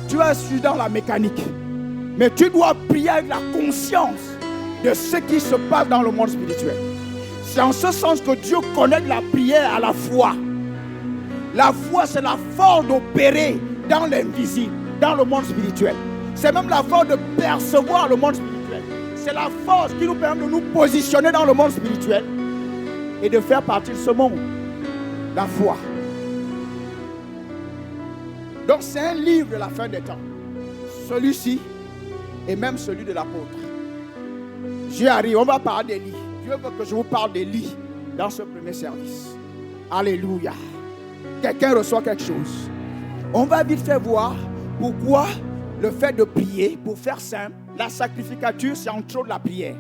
Tu es dans la mécanique. Mais tu dois prier avec la conscience de ce qui se passe dans le monde spirituel. C'est en ce sens que Dieu connecte la prière à la foi. La foi, c'est la force d'opérer dans l'invisible, dans le monde spirituel. C'est même la force de percevoir le monde spirituel. C'est la force qui nous permet de nous positionner dans le monde spirituel et de faire partie de ce monde. La foi. Donc c'est un livre de la fin des temps. Celui-ci et même celui de l'apôtre. J'y arrive, on va parler des lits. Dieu veut que je vous parle des lits dans ce premier service. Alléluia. Quelqu'un reçoit quelque chose. On va vite faire voir pourquoi le fait de prier, pour faire simple, la sacrificature c'est entre autres la prière.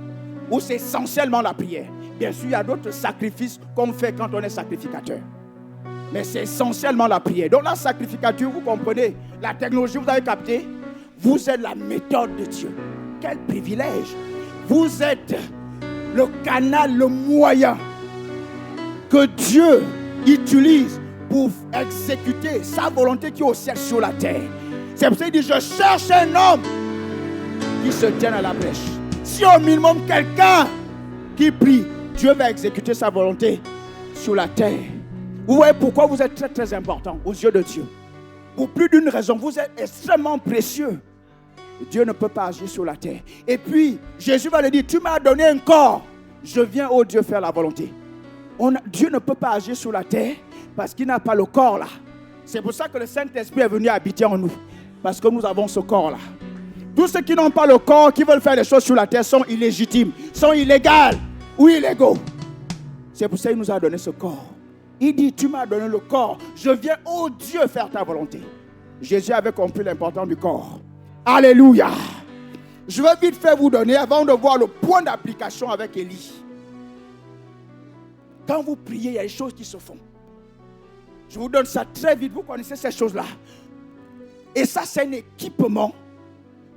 Ou c'est essentiellement la prière. Bien sûr, il y a d'autres sacrifices qu'on fait quand on est sacrificateur. Mais c'est essentiellement la prière. Donc la sacrificature, vous comprenez, la technologie, vous avez capté, vous êtes la méthode de Dieu. Quel privilège. Vous êtes le canal, le moyen que Dieu utilise pour exécuter sa volonté qui est au ciel sur la terre. C'est pour ça qu'il dit, je cherche un homme qui se tienne à la brèche. Si au minimum quelqu'un qui prie, Dieu va exécuter sa volonté sur la terre. Vous voyez pourquoi vous êtes très très important aux yeux de Dieu. Pour plus d'une raison, vous êtes extrêmement précieux. Dieu ne peut pas agir sur la terre. Et puis, Jésus va lui dire, tu m'as donné un corps. Je viens, ô Dieu, faire la volonté. Dieu ne peut pas agir sur la terre parce qu'il n'a pas le corps là. C'est pour ça que le Saint-Esprit est venu habiter en nous. Parce que nous avons ce corps là. Tous ceux qui n'ont pas le corps, qui veulent faire des choses sur la terre sont illégitimes, sont illégaux ou illégaux. C'est pour ça qu'il nous a donné ce corps. Il dit, tu m'as donné le corps. Je viens, ô Dieu, faire ta volonté. Jésus avait compris l'importance du corps. Alléluia. Je vais vite faire vous donner, avant de voir le point d'application avec Élie. Quand vous priez, il y a des choses qui se font. Je vous donne ça très vite, vous connaissez ces choses-là. Et ça, c'est un équipement.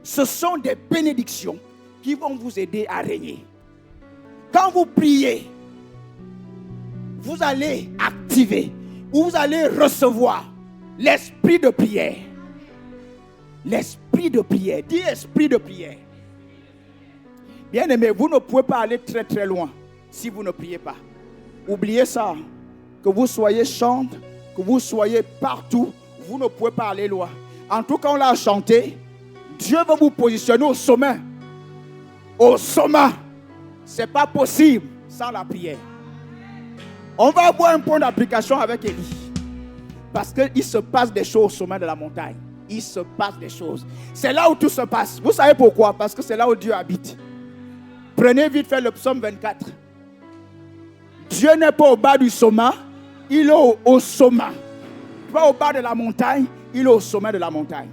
Ce sont des bénédictions qui vont vous aider à régner. Quand vous priez, vous allez activer, ou vous allez recevoir l'esprit de prière. L'esprit de prière. Dis esprit de prière. Bien aimé, vous ne pouvez pas aller très très loin si vous ne priez pas. Oubliez ça. Que vous soyez chante, que vous soyez partout, vous ne pouvez pas aller loin. En tout cas, on l'a chanté. Dieu va vous positionner au sommet. Au sommet. Ce n'est pas possible sans la prière. On va avoir un point d'application avec Élie. Parce qu'il se passe des choses au sommet de la montagne. Il se passe des choses. C'est là où tout se passe. Vous savez pourquoi? Parce que c'est là où Dieu habite. Prenez vite fait le psaume 24. Dieu n'est pas au bas du sommet, il est au sommet. Pas au bas de la montagne, il est au sommet de la montagne.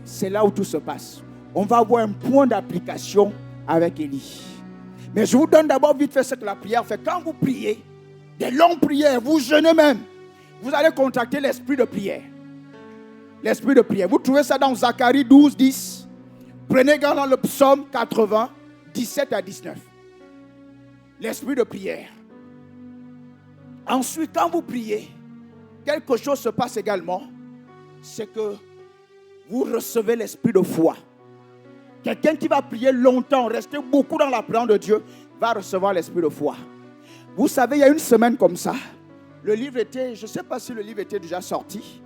C'est là où tout se passe. On va avoir un point d'application avec Élie. Mais je vous donne d'abord vite fait ce que la prière fait. Quand vous priez, des longues prières, vous jeûnez même, vous allez contacter l'esprit de prière. L'esprit de prière. Vous trouvez ça dans Zacharie 12, 10. Prenez garde dans le psaume 80, 17 à 19. L'esprit de prière. Ensuite, quand vous priez, quelque chose se passe également. C'est que vous recevez l'esprit de foi. Quelqu'un qui va prier longtemps, rester beaucoup dans la présence de Dieu, va recevoir l'esprit de foi. Vous savez, il y a une semaine comme ça, le livre était, je ne sais pas si le livre était déjà sorti,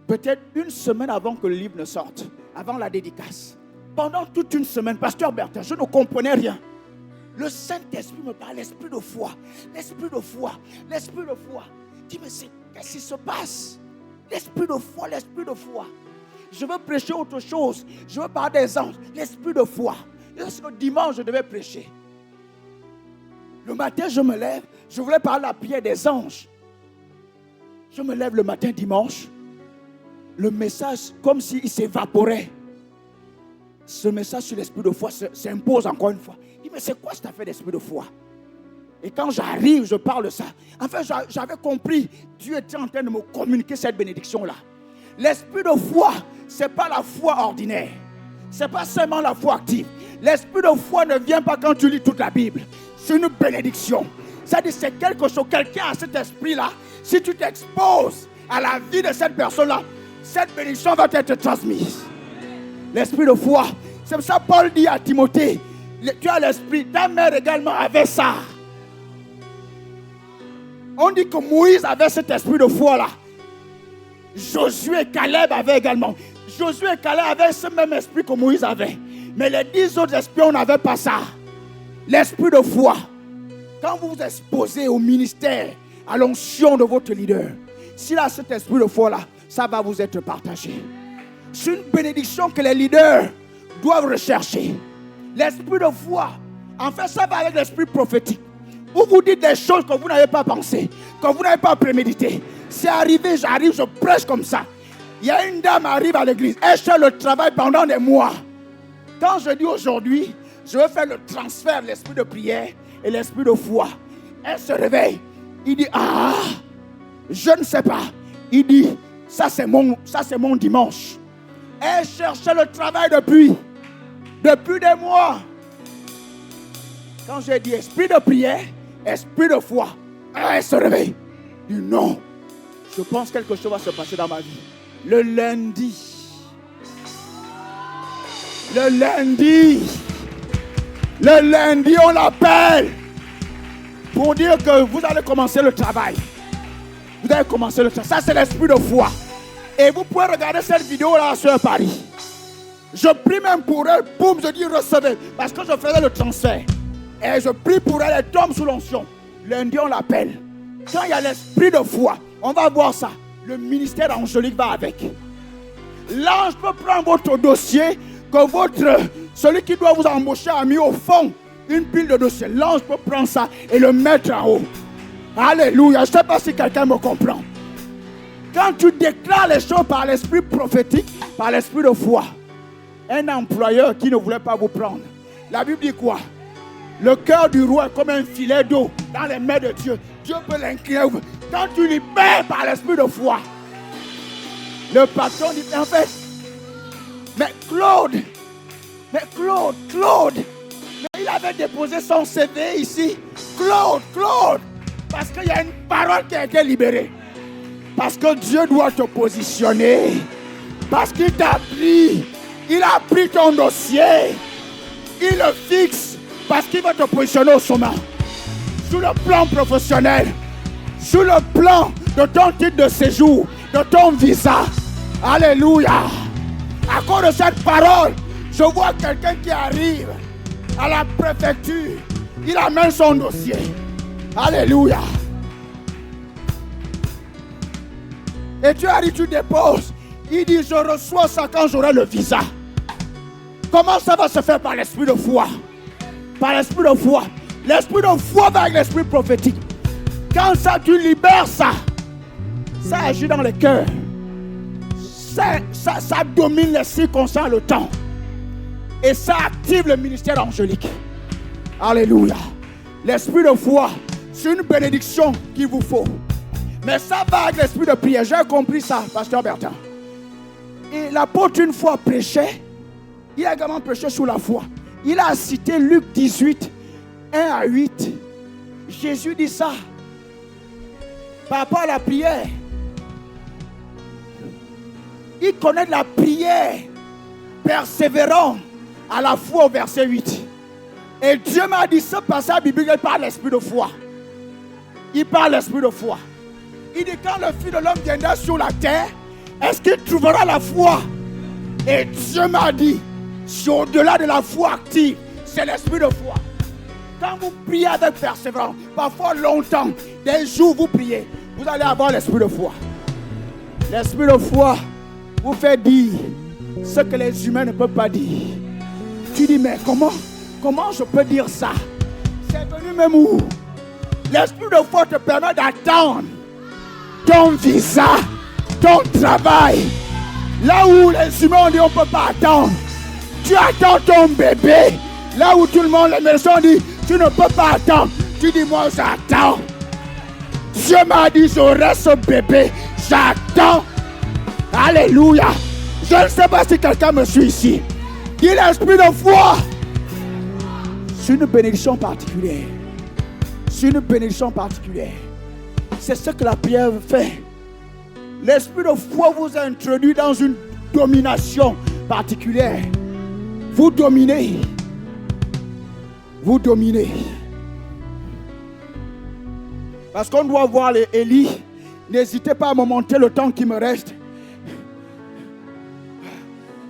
peut-être une semaine avant que le livre ne sorte, avant la dédicace. Pendant toute une semaine, Pasteur Bertin, je ne comprenais rien. Le Saint-Esprit me parle, l'esprit de foi, l'esprit de foi, l'esprit de foi. Je dis, mais qu'est-ce qui se passe? L'esprit de foi, l'esprit de foi. Je veux prêcher autre chose. Je veux parler des anges, l'esprit de foi. Est-ce que dimanche, je devais prêcher? Le matin, je me lève, je voulais parler de la prière des anges. Je me lève le matin dimanche. le message, comme s'il s'évaporait. Ce message sur l'esprit de foi s'impose encore une fois. Il dit, mais c'est quoi cette affaire d'esprit de foi? Et quand j'arrive, je parle de ça. En fait, j'avais compris, Dieu était en train de me communiquer cette bénédiction-là. L'esprit de foi, ce n'est pas la foi ordinaire. Ce n'est pas seulement la foi active. L'esprit de foi ne vient pas quand tu lis toute la Bible. C'est une bénédiction. C'est-à-dire, c'est quelque chose, quelqu'un a cet esprit-là. Si tu t'exposes à la vie de cette personne-là, cette bénédiction va être transmise. L'esprit de foi. C'est pour ça que Paul dit à Timothée, tu as l'esprit, ta mère également avait ça. On dit que Moïse avait cet esprit de foi-là. Josué et Caleb avaient également. Josué et Caleb avaient ce même esprit que Moïse avait. Mais les 10 autres espions n'avaient pas ça. L'esprit de foi. Quand vous vous exposez au ministère, à l'onction de votre leader, s'il a cet esprit de foi-là, ça va vous être partagé. C'est une bénédiction que les leaders doivent rechercher. L'esprit de foi, en fait, ça va avec l'esprit prophétique. Où vous dites des choses que vous n'avez pas pensé, que vous n'avez pas prémédité. C'est arrivé, j'arrive, je prêche comme ça. Il y a une dame qui arrive à l'église, elle cherche le travail pendant des mois. Quand je dis aujourd'hui, je vais faire le transfert de l'esprit de prière et l'esprit de foi. Elle se réveille. Il dit, je ne sais pas. Il dit, ça c'est mon dimanche. Elle cherchait le travail depuis des mois. Quand j'ai dit esprit de prière, esprit de foi, elle se réveille. Il dit, non, je pense que quelque chose va se passer dans ma vie. Le lundi, on l'appelle pour dire que vous allez commencer le travail. Vous allez commencer le travail. Ça, c'est l'esprit de foi. Et vous pouvez regarder cette vidéo-là sur Paris. Je prie même pour elle. Boum, je dis recevez. Parce que je faisais le transfert. Et je prie pour elle. Elle tombe sous l'onction. Lundi, on l'appelle. Quand il y a l'esprit de foi, on va voir ça. Le ministère angélique va avec. L'ange peut prendre votre dossier que celui qui doit vous embaucher a mis au fond une pile de dossiers. L'ange peut prendre ça et le mettre en haut. Alléluia. Je ne sais pas si quelqu'un me comprend. Quand tu déclares les choses par l'esprit prophétique, par l'esprit de foi, un employeur qui ne voulait pas vous prendre, la Bible dit quoi? Le cœur du roi est comme un filet d'eau dans les mains de Dieu. Dieu peut l'incliner. Quand tu libères par l'esprit de foi, le patron dit, en fait, mais Claude, mais il avait déposé son CV ici. Claude, parce qu'il y a une parole qui a été libérée. Parce que Dieu doit te positionner. Parce qu'il t'a pris. Il a pris ton dossier. Il le fixe. Parce qu'il va te positionner au sommet. Sur le plan professionnel. Sur le plan de ton titre de séjour. De ton visa. Alléluia. À cause de cette parole, je vois quelqu'un qui arrive à la préfecture. Il amène son dossier. Alléluia. Et tu arrives, tu déposes. Il dit, je reçois ça quand j'aurai le visa. Comment ça va se faire? Par l'esprit de foi. Par l'esprit de foi. L'esprit de foi va avec l'esprit prophétique. Quand ça, tu libères ça, ça agit dans les cœurs. Ça domine les circonstances, le temps. Et ça active le ministère angélique. Alléluia. L'esprit de foi, c'est une bénédiction qu'il vous faut. Mais ça va avec l'esprit de prière. J'ai compris ça, pasteur Bertin. Et l'apôtre une fois prêchait. Il a également prêché sur la foi. Il a cité Luc 18, 1 à 8. Jésus dit ça. Par rapport à la prière. Il connaît la prière persévérant à la foi au verset 8. Et Dieu m'a dit ce passage biblique, il parle l'esprit de foi. Il parle l'esprit de foi. Il dit quand le Fils de l'homme viendra sur la terre, est-ce qu'il trouvera la foi? Et Dieu m'a dit, c'est au-delà de la foi active, c'est l'esprit de foi. Quand vous priez avec persévérance, parfois longtemps, des jours vous priez, vous allez avoir l'esprit de foi. L'esprit de foi vous fait dire ce que les humains ne peuvent pas dire. Tu dis, mais comment je peux dire ça? C'est venu même où? L'esprit de foi te permet d'attendre ton visa, ton travail. Là où les humains ont dit on ne peut pas attendre, tu attends ton bébé. Là où tout le monde, les médecins dit tu ne peux pas attendre, tu dis moi j'attends. Dieu m'a dit j'aurai ce bébé, j'attends. Alléluia. Je ne sais pas si quelqu'un me suit ici. Dis l'esprit de foi. C'est une bénédiction particulière. C'est une bénédiction particulière. C'est ce que la prière fait. L'esprit de foi vous a introduit dans une domination particulière. Vous dominez. Vous dominez. Parce qu'on doit voir les Élie. N'hésitez pas à me montrer le temps qui me reste.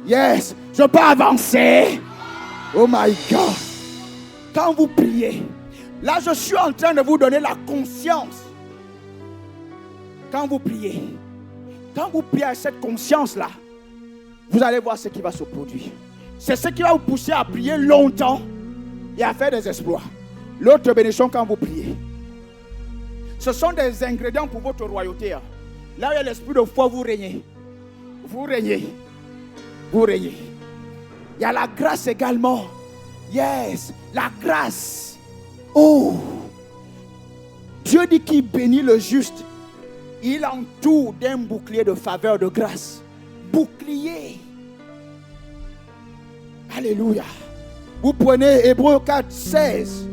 Yes, je peux avancer. Oh my God. Quand vous priez, là je suis en train de vous donner la conscience. Quand vous priez à cette conscience-là, vous allez voir ce qui va se produire. C'est ce qui va vous pousser à prier longtemps et à faire des exploits. L'autre bénédiction quand vous priez, ce sont des ingrédients pour votre royauté. Là où il y a l'esprit de foi, vous régnez. Vous régnez. Vous régnez. Il y a la grâce également. Yes, la grâce. Oh, Dieu dit qu'il bénit le juste. Il entoure d'un bouclier de faveur, de grâce. Bouclier. Alléluia. Vous prenez Hébreux 4, 16.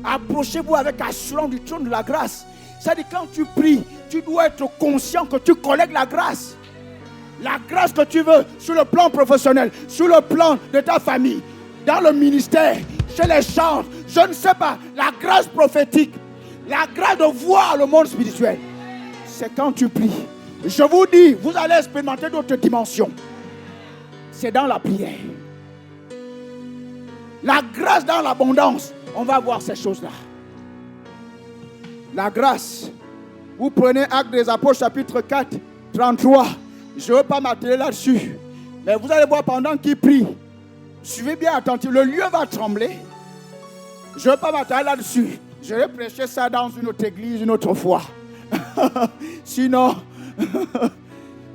Approchez-vous avec assurance du trône de la grâce. C'est-à-dire quand tu pries, tu dois être conscient que tu collectes la grâce. La grâce que tu veux sur le plan professionnel, sur le plan de ta famille, dans le ministère, chez les chants, je ne sais pas, la grâce prophétique, la grâce de voir le monde spirituel. C'est quand tu pries. Je vous dis, vous allez expérimenter d'autres dimensions. C'est dans la prière. La grâce dans l'abondance, on va voir ces choses-là. La grâce. Vous prenez Actes des Apôtres chapitre 4, 33. Je ne veux pas m'atteler là-dessus. Mais vous allez voir pendant qu'il prie. Suivez bien attentivement. Le lieu va trembler. Je ne veux pas m'atteler là-dessus. Je vais prêcher ça dans une autre église, une autre fois. Sinon...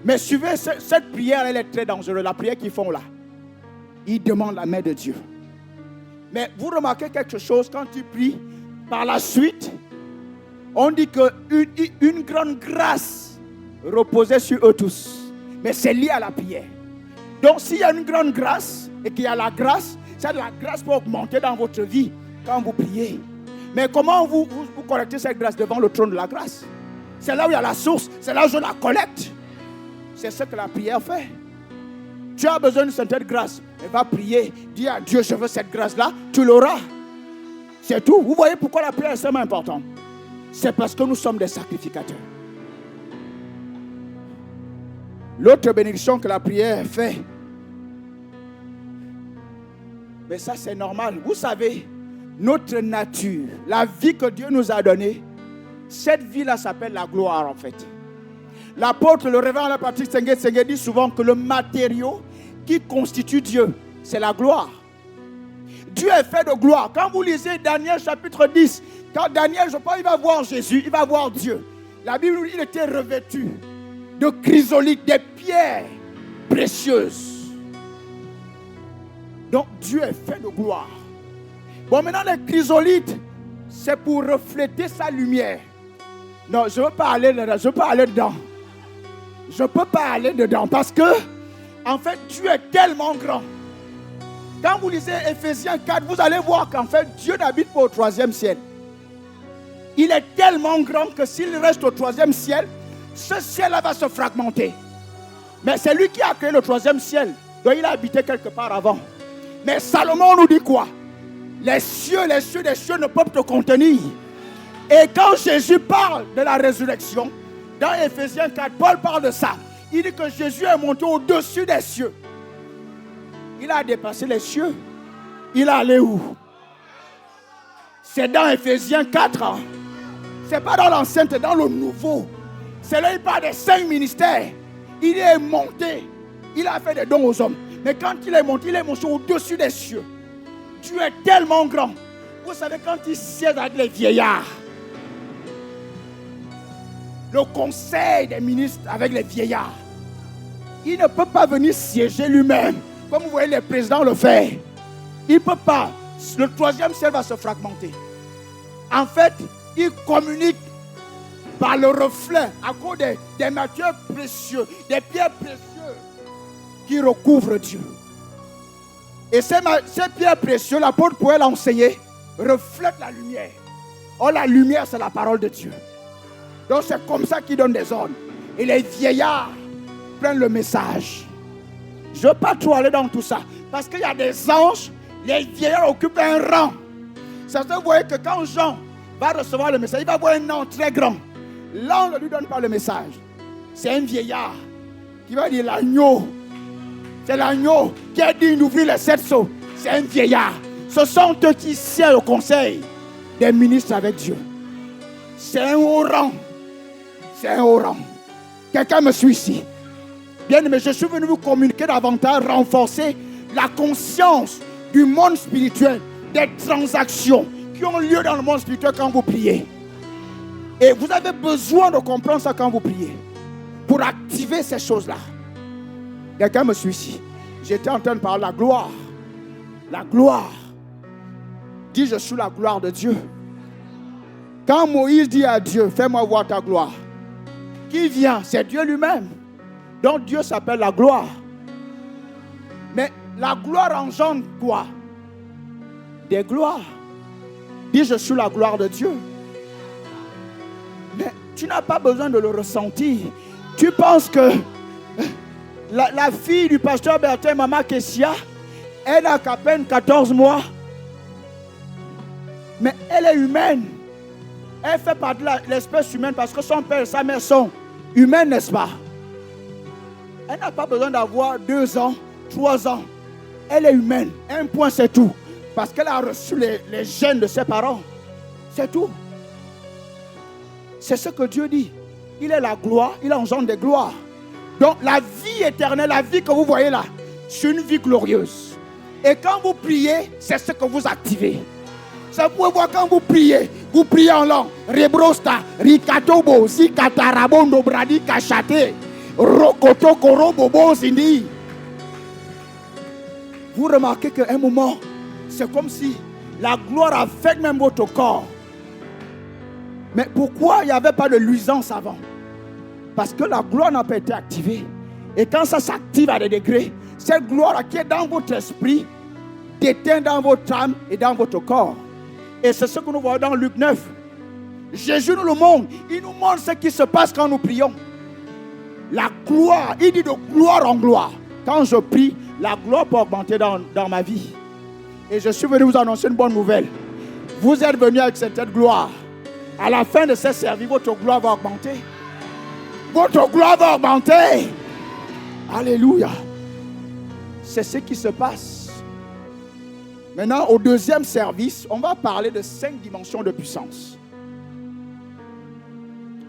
Mais suivez cette prière, elle est très dangereuse. La prière qu'ils font là. Ils demandent la main de Dieu. Mais vous remarquez quelque chose quand ils prient. Par la suite, on dit qu'une grande grâce reposait sur eux tous. Mais c'est lié à la prière. Donc s'il y a une grande grâce et qu'il y a la grâce, c'est la grâce pour augmenter dans votre vie quand vous priez. Mais comment vous collectez cette grâce devant le trône de la grâce? C'est là où il y a la source, c'est là où je la collecte. C'est ce que la prière fait. Tu as besoin d'une certaine grâce. Elle va prier, dis à Dieu, je veux cette grâce-là, tu l'auras. C'est tout. Vous voyez pourquoi la prière est tellement importante? C'est parce que nous sommes des sacrificateurs. L'autre bénédiction que la prière fait, mais ça c'est normal. Vous savez, notre nature, la vie que Dieu nous a donnée, cette vie-là s'appelle la gloire en fait. L'apôtre, le révérend Patrick Tsenge dit souvent que le matériau qui constitue Dieu, c'est la gloire. Dieu est fait de gloire. Quand vous lisez Daniel chapitre 10, quand Daniel, je pense, il va voir Jésus, il va voir Dieu. La Bible nous dit qu'il était revêtu de chrysolites, des pierres précieuses. Donc Dieu est fait de gloire. Bon, maintenant les chrysolites, c'est pour refléter sa lumière. Non, je ne veux pas aller dedans. Je ne peux pas aller dedans parce que, en fait, Dieu est tellement grand. Quand vous lisez Ephésiens 4, vous allez voir qu'en fait, Dieu n'habite pas au 3e ciel. Il est tellement grand que s'il reste au 3e ciel, ce ciel-là va se fragmenter. Mais c'est lui qui a créé le 3e ciel. Donc il a habité quelque part avant. Mais Salomon nous dit quoi? Les cieux des cieux ne peuvent te contenir. Et quand Jésus parle de la résurrection, dans Ephésiens 4, Paul parle de ça. Il dit que Jésus est monté au-dessus des cieux. Il a dépassé les cieux. Il est allé où? C'est dans Ephésiens 4. Hein? Ce n'est pas dans l'ancien, c'est dans le nouveau. C'est là qu'il parle des 5 ministères. Il est monté. Il a fait des dons aux hommes. Mais quand il est monté au-dessus des cieux. Dieu est tellement grand. Vous savez, quand il siège avec les vieillards, le conseil des ministres avec les vieillards, il ne peut pas venir siéger lui-même, comme vous voyez les présidents le faire. Il ne peut pas. Le troisième ciel va se fragmenter. En fait, il communique par le reflet à cause des matières précieuses, des pierres précieuses qui recouvrent Dieu. Et ces pierres précieuses, l'apôtre Paul a enseigné, reflètent la lumière. Or, la lumière, c'est la parole de Dieu. Donc, c'est comme ça qu'il donne des ordres. Et les vieillards prennent le message. Je ne veux pas trop aller dans tout ça. Parce qu'il y a des anges, les vieillards occupent un rang. C'est ça, vous voyez que quand Jean va recevoir le message, il va voir un ange très grand. L'ange ne lui donne pas le message. C'est un vieillard qui va dire l'agneau. C'est l'agneau qui a dit d'ouvrir les 7 sceaux. C'est un vieillard. Ce sont eux qui siègent au conseil des ministres avec Dieu. C'est un haut rang. C'est un haut rang. Quelqu'un me suit ici. Bien aimé, je suis venu vous communiquer davantage, renforcer la conscience du monde spirituel, des transactions qui ont lieu dans le monde spirituel quand vous priez. Et vous avez besoin de comprendre ça quand vous priez, pour activer ces choses-là. Quelqu'un me suit ici. J'étais en train de parler de la gloire. La gloire. Dis, je suis la gloire de Dieu. Quand Moïse dit à Dieu, fais-moi voir ta gloire, qui vient? C'est Dieu lui-même. Donc Dieu s'appelle la gloire. Mais la gloire engendre quoi? Des gloires. Dis, je suis la gloire de Dieu. Mais tu n'as pas besoin de le ressentir. Tu penses que la fille du pasteur Bertin, Maman Kessia, elle n'a qu'à peine 14 mois. Mais elle est humaine. Elle fait partie de l'espèce humaine parce que son père et sa mère sont humaines, n'est-ce pas? Elle n'a pas besoin d'avoir 2 ans, 3 ans. Elle est humaine. Un point, c'est tout. Parce qu'elle a reçu les gènes de ses parents. C'est tout. C'est ce que Dieu dit. Il est la gloire, il engendre des gloires. Donc la vie éternelle, la vie que vous voyez là, c'est une vie glorieuse. Et quand vous priez, c'est ce que vous activez. Ça, vous pouvez voir quand vous priez en langue. Rebrosta, Rikatobo, Zikatarabo, Bradi, Kachate, Rokoto, Korobobo, Zindi. Vous remarquez qu'à un moment, c'est comme si la gloire affecte même votre corps. Mais pourquoi il n'y avait pas de luisance avant? Parce que la gloire n'a pas été activée. Et quand ça s'active à des degrés, cette gloire qui est dans votre esprit déteint dans votre âme et dans votre corps. Et c'est ce que nous voyons dans Luc 9. Jésus nous le montre. Il nous montre ce qui se passe quand nous prions. La gloire, il dit de gloire en gloire. Quand je prie, la gloire peut augmenter dans ma vie. Et je suis venu vous annoncer une bonne nouvelle. Vous êtes venus avec cette gloire. À la fin de ce service, votre gloire va augmenter. Votre gloire va augmenter. Alléluia. C'est ce qui se passe. Maintenant, au deuxième service, on va parler de 5 dimensions de puissance.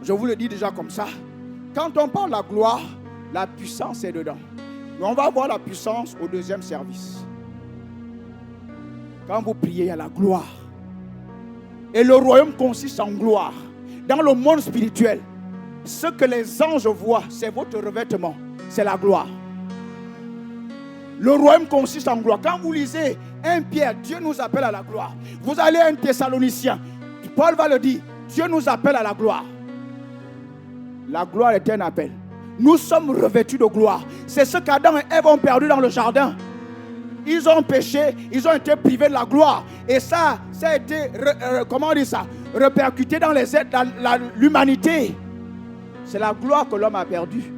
Je vous le dis déjà comme ça. Quand on parle de la gloire, la puissance est dedans. Mais on va voir la puissance au deuxième service. Quand vous priez, il y a la gloire. Et le royaume consiste en gloire. Dans le monde spirituel, ce que les anges voient, c'est votre revêtement. C'est la gloire. Le royaume consiste en gloire. Quand vous lisez 1 Pierre, Dieu nous appelle à la gloire. Vous allez à 1 Thessaloniciens, Paul va le dire, Dieu nous appelle à la gloire. La gloire est un appel. Nous sommes revêtus de gloire. C'est ce qu'Adam et Ève ont perdu dans le jardin. Ils ont péché, ils ont été privés de la gloire. Et ça a été, répercuté dans les êtres, dans l'humanité. C'est la gloire que l'homme a perdue.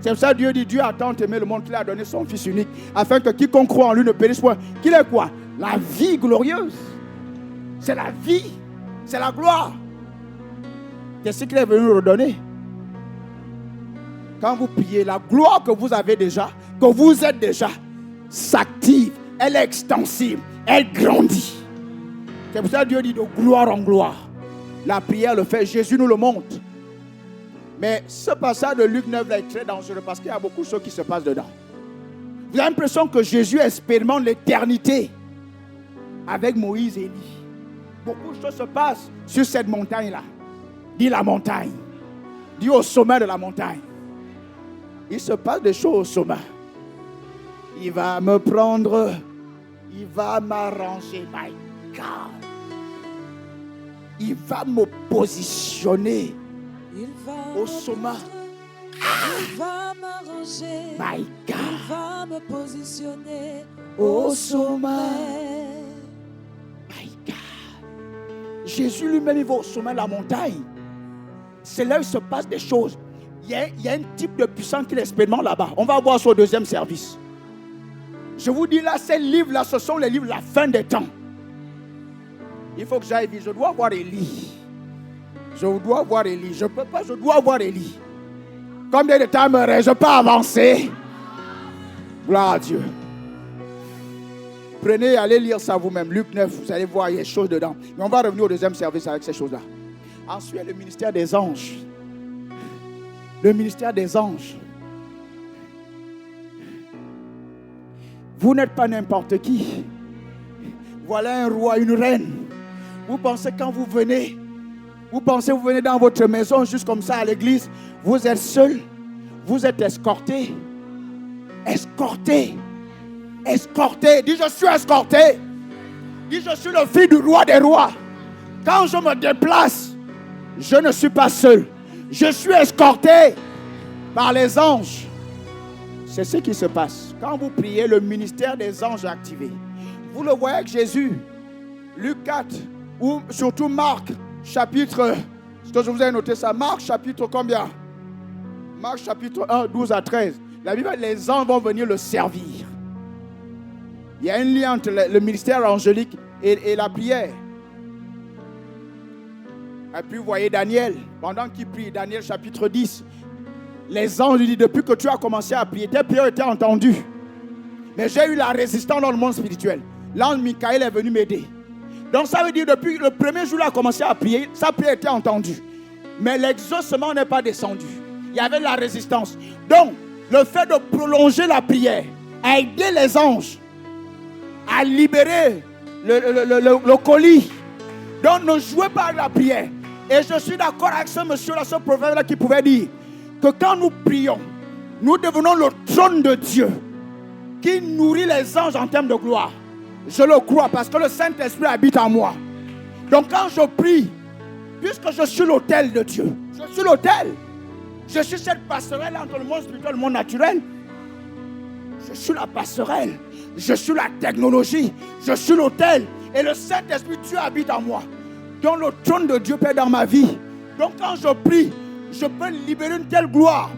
C'est pour ça que Dieu dit, Dieu a tant aimé le monde qu'il a donné son Fils unique, afin que quiconque croit en lui ne périsse point. Qu'il est quoi? La vie glorieuse. C'est la vie. C'est la gloire. C'est ce qu'il est venu nous redonner. Quand vous priez, la gloire que vous avez déjà, que vous êtes déjà, s'active. Elle est extensive. Elle grandit. C'est pour ça que Dieu dit de gloire en gloire. La prière le fait. Jésus nous le montre. Mais ce passage de Luc 9 là est très dangereux parce qu'il y a beaucoup de choses qui se passent dedans. Vous avez l'impression que Jésus expérimente l'éternité avec Moïse et Élie. Beaucoup de choses se passent sur cette montagne-là. Dis la montagne. Dis au sommet de la montagne. il se passe des choses au sommet. Il va me prendre, il va m'arranger, my God. Il va me positionner au sommet. Il va m'arranger. My God. Il va me positionner Au au sommet. sommet. My God. Jésus lui-même, il va au sommet de la montagne. C'est là où il se passe des choses. Il y a un type de puissance qu'il expérimente là-bas. On va voir sur le deuxième service. Je vous dis là, ces livres-là, ce sont les livres de la fin des temps. Il faut que j'aille vite. Je dois voir Élie. Je dois voir Élie. Je ne peux pas, je dois voir Élie. Combien de temps me reste? Je peux avancer. Gloire à Dieu. Prenez, allez lire ça vous-même. Luc 9, vous allez voir, il y a des choses dedans. Mais on va revenir au deuxième service avec ces choses-là. Ensuite, le ministère des anges. Le ministère des anges. Vous n'êtes pas n'importe qui. Voilà un roi, une reine. Vous pensez quand vous venez, vous venez dans votre maison juste comme ça à l'église, vous êtes seul, vous êtes escorté. Escorté. Escorté. Dis je suis escorté. Dis je suis le fils du roi des rois. Quand je me déplace, je ne suis pas seul. Je suis escorté par les anges. C'est ce qui se passe. Quand vous priez, le ministère des anges est activé. Vous le voyez avec Jésus. Luc 4, ou surtout Marc, chapitre, ce que je vous ai noté ça, Marc chapitre combien? Marc chapitre 1, 12 à 13. La Bible, les anges vont venir le servir. Il y a un lien entre le ministère angélique et la prière. Et puis vous voyez Daniel, pendant qu'il prie, Daniel chapitre 10, les anges lui disent, depuis que tu as commencé à prier, tes prières étaient entendues. Mais j'ai eu la résistance dans le monde spirituel. L'ange Michael est venu m'aider. Donc ça veut dire, depuis le premier jour où il a commencé à prier, sa prière était entendue. Mais l'exaucement n'est pas descendu. Il y avait la résistance. Donc, le fait de prolonger la prière a aidé les anges à libérer le colis. Donc, ne jouez pas avec la prière. Et je suis d'accord avec ce monsieur-là, ce prophète-là qui pouvait dire que quand nous prions, nous devenons le trône de Dieu qui nourrit les anges en termes de gloire. Je le crois parce que le Saint-Esprit habite en moi. Donc quand je prie, puisque je suis l'autel de Dieu, je suis l'autel. Je suis cette passerelle entre le monde spirituel et le monde naturel. Je suis la passerelle. Je suis la technologie. Je suis l'autel. Et le Saint-Esprit, Dieu habite en moi. Donc le trône de Dieu peut être dans ma vie. Donc quand je prie, je peux libérer une telle gloire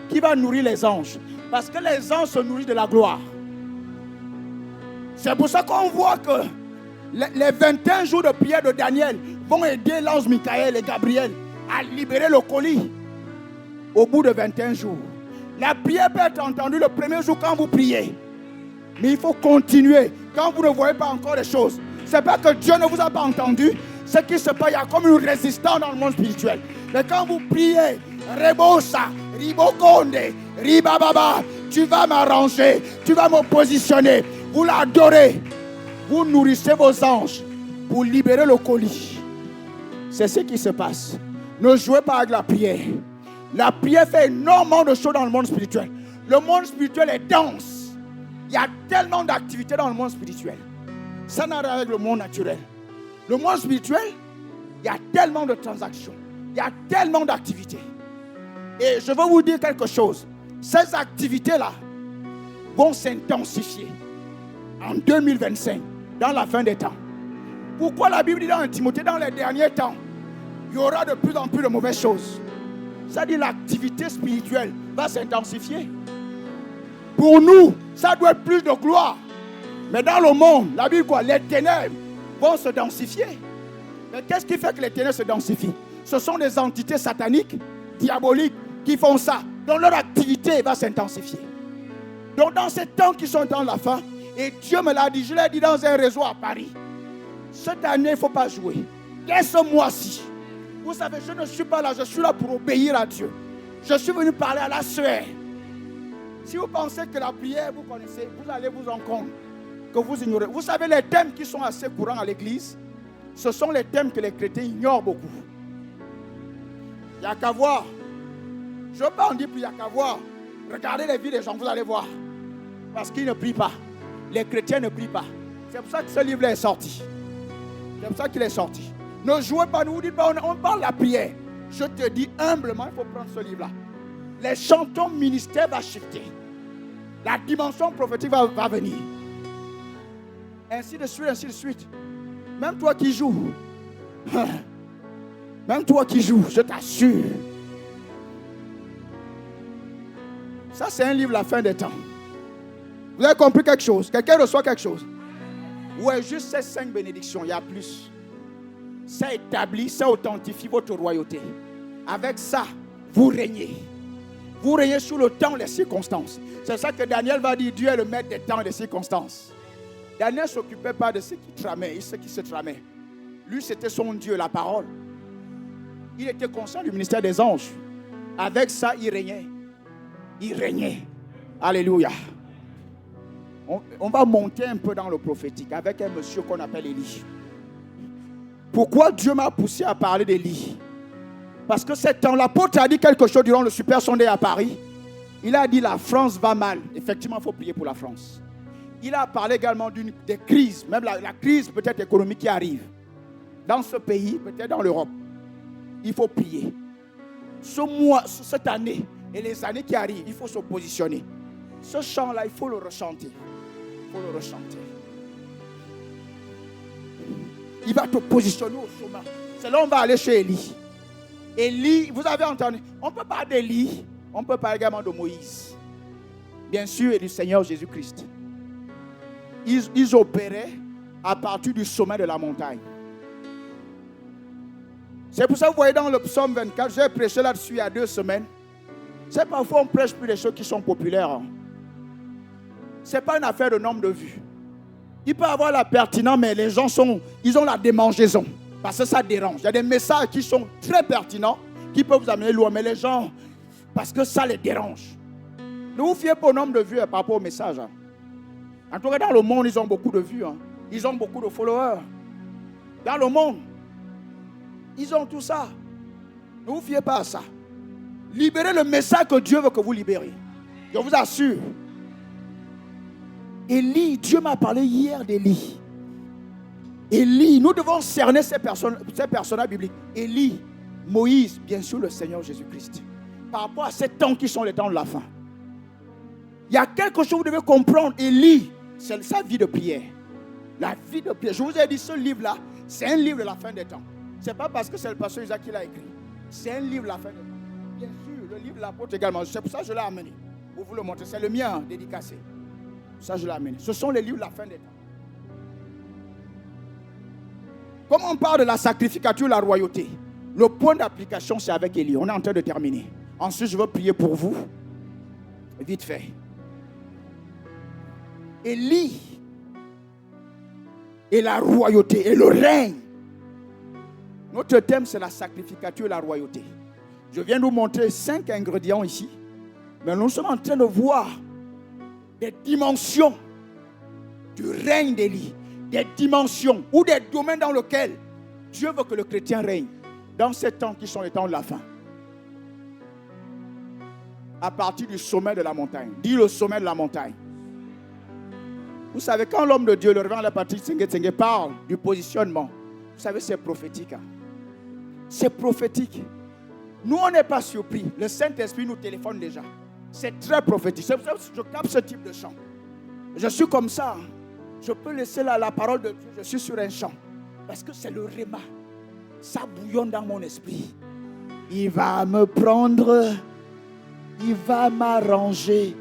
qui va nourrir les anges. Parce que les anges se nourrissent de la gloire. C'est pour ça qu'on voit que les 21 jours de prière de Daniel vont aider l'ange Michael et Gabriel à libérer le colis au bout de 21 jours. La prière peut être entendue le premier jour quand vous priez. Mais il faut continuer quand vous ne voyez pas encore les choses. Ce n'est pas que Dieu ne vous a pas entendu. Ce qui se passe, il y a comme une résistance dans le monde spirituel. Mais quand vous priez, Rebosa, Ribokonde, Ribababa, tu vas m'arranger, tu vas me positionner. Vous l'adorez. Vous nourrissez vos anges pour libérer le colis. C'est ce qui se passe. Ne jouez pas avec la prière. La prière fait énormément de choses dans le monde spirituel. Le monde spirituel est dense. Il y a tellement d'activités dans le monde spirituel. Ça n'a rien avec le monde naturel. Le monde spirituel, il y a tellement de transactions. Il y a tellement d'activités. Et je veux vous dire quelque chose. Ces activités-là vont s'intensifier en 2025, dans la fin des temps. Pourquoi la Bible dit dans Timothée, dans les derniers temps, il y aura de plus en plus de mauvaises choses. Ça dit l'activité spirituelle va s'intensifier. Pour nous, ça doit être plus de gloire. Mais dans le monde, la Bible quoi? Les ténèbres vont se densifier. Mais qu'est-ce qui fait que les ténèbres se densifient? Ce sont des entités sataniques, diaboliques, qui font ça. Donc leur activité va s'intensifier. Donc dans ces temps qui sont dans la fin, et Dieu me l'a dit, je l'ai dit dans un réseau à Paris. Cette année, il ne faut pas jouer. Dès ce mois-ci, vous savez, je ne suis pas là, je suis là pour obéir à Dieu. Je suis venu parler à la sueur. Si vous pensez que la prière, vous connaissez, vous allez vous rendre compte que vous ignorez. Vous savez, les thèmes qui sont assez courants à l'église, ce sont les thèmes que les chrétiens ignorent beaucoup. Il n'y a qu'à voir. Je ne veux pas en dire plus, il n'y a qu'à voir. Regardez les vies des gens, vous allez voir. Parce qu'ils ne prient pas. Les chrétiens ne prient pas. C'est pour ça que ce livre-là est sorti. C'est pour ça qu'il est sorti. Ne jouez pas, ne vous dites pas, on parle de la prière. Je te dis humblement, il faut prendre ce livre-là. Les chantons ministère va shifter. La dimension prophétique va venir. Ainsi de suite, ainsi de suite. Même toi qui joues. Même toi qui joues, je t'assure. Ça, c'est un livre, la fin des temps. Vous avez compris quelque chose? Quelqu'un reçoit quelque chose? Ouais, juste ces 5 bénédictions, il y a plus. Ça établit, ça authentifie votre royauté. Avec ça, vous régnez. Vous régnez sur le temps, les circonstances. C'est ça que Daniel va dire, Dieu est le maître des temps et des circonstances. Daniel ne s'occupait pas de ce qui tramait et ce qui se tramait. Lui, c'était son Dieu, la parole. Il était conscient du ministère des anges. Avec ça, il régnait. Il régnait. Alléluia. On va monter un peu dans le prophétique avec un monsieur qu'on appelle Élie. Pourquoi Dieu m'a poussé à parler d'Élie? Parce que c'est temps, l'apôtre a dit quelque chose durant le Super Sunday à Paris. Il a dit la France va mal. Effectivement, il faut prier pour la France. Il a parlé également des crises, même la crise peut-être économique qui arrive. Dans ce pays, peut-être dans l'Europe. Il faut prier. Ce mois, cette année et les années qui arrivent, il faut se positionner. Ce chant-là, il faut le rechanter. Il faut le rechanter. Il va te positionner au sommet. C'est là où on va aller chez Élie. Élie, vous avez entendu, on peut parler d'Élie, on peut parler également de Moïse. Bien sûr, et du Seigneur Jésus-Christ. Ils opéraient à partir du sommet de la montagne. C'est pour ça que vous voyez dans le psaume 24, j'ai prêché là-dessus il y a 2 semaines. C'est parfois on prêche plus des choses qui sont populaires. Ce n'est pas une affaire de nombre de vues. Il peut y avoir la pertinence, mais les gens ils ont la démangeaison. Parce que ça dérange. Il y a des messages qui sont très pertinents, qui peuvent vous amener loin, mais les gens, parce que ça les dérange. Ne vous fiez pas au nombre de vues par rapport au message. En tout cas, dans le monde, ils ont beaucoup de vues. Ils ont beaucoup de followers. Dans le monde, ils ont tout ça. Ne vous fiez pas à ça. Libérez le message que Dieu veut que vous libériez. Je vous assure. Élie, Dieu m'a parlé hier d'Élie. Élie, nous devons cerner ces personnages bibliques. Élie, Moïse, bien sûr le Seigneur Jésus-Christ. Par rapport à ces temps qui sont les temps de la fin. Il y a quelque chose que vous devez comprendre. Élie, c'est sa vie de prière. La vie de prière. Je vous ai dit, ce livre-là, c'est un livre de la fin des temps. Ce n'est pas parce que c'est le pasteur Isaac qui l'a écrit. C'est un livre de la fin des temps. Bien sûr, le livre de l'apôtre également. C'est pour ça que je l'ai amené. Pour vous le montrer. C'est le mien, dédicacé. Ça, je l'ai amené. Ce sont les livres de la fin des temps. Comme on parle de la sacrificature, la royauté, le point d'application, c'est avec Élie. On est en train de terminer. Ensuite, je veux prier pour vous. Vite fait. Élie et la royauté et le règne. Notre thème, c'est la sacrificature et la royauté. Je viens de vous montrer 5 ingrédients ici. Mais nous sommes en train de voir des dimensions du règne d'Élie. Des dimensions ou des domaines dans lesquels Dieu veut que le chrétien règne. Dans ces temps qui sont les temps de la fin. À partir du sommet de la montagne. Dis le sommet de la montagne. Vous savez, quand l'homme de Dieu, le révérend la Patrick Tsenge parle du positionnement, vous savez, c'est prophétique. C'est prophétique. Nous, on n'est pas surpris. Le Saint-Esprit nous téléphone déjà. C'est très prophétique. C'est pour ça que je capte ce type de chant. Je suis comme ça. Je peux laisser la parole de Dieu. Je suis sur un champ. Parce que c'est le réma. Ça bouillonne dans mon esprit. Il va me prendre. Il va m'arranger.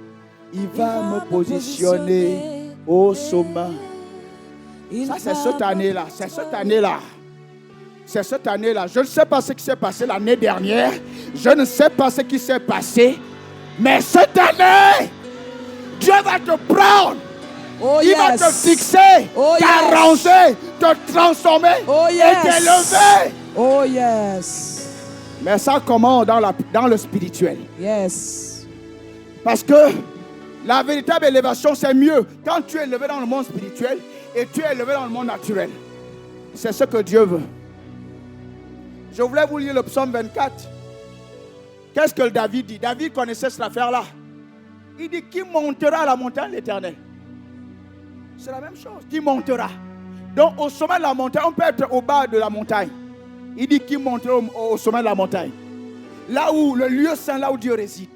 Il va me positionner au sommet. Ça, c'est cette année-là. C'est cette année-là. C'est cette année-là. Je ne sais pas ce qui s'est passé l'année dernière. Je ne sais pas ce qui s'est passé. Mais cette année, Dieu va te prendre. Oh, il va te fixer, t'arranger, te transformer et t'élever. Oh yes. Mais ça commence dans le spirituel. Yes. Parce que la véritable élévation, c'est mieux quand tu es élevé dans le monde spirituel et tu es élevé dans le monde naturel. C'est ce que Dieu veut. Je voulais vous lire le psaume 24. Qu'est-ce que David dit? David connaissait cette affaire-là. Il dit qui montera à la montagne de l'Éternel. C'est la même chose. Qui montera. Donc au sommet de la montagne, on peut être au bas de la montagne. Il dit qui montera au sommet de la montagne. Là où le lieu saint, là où Dieu réside.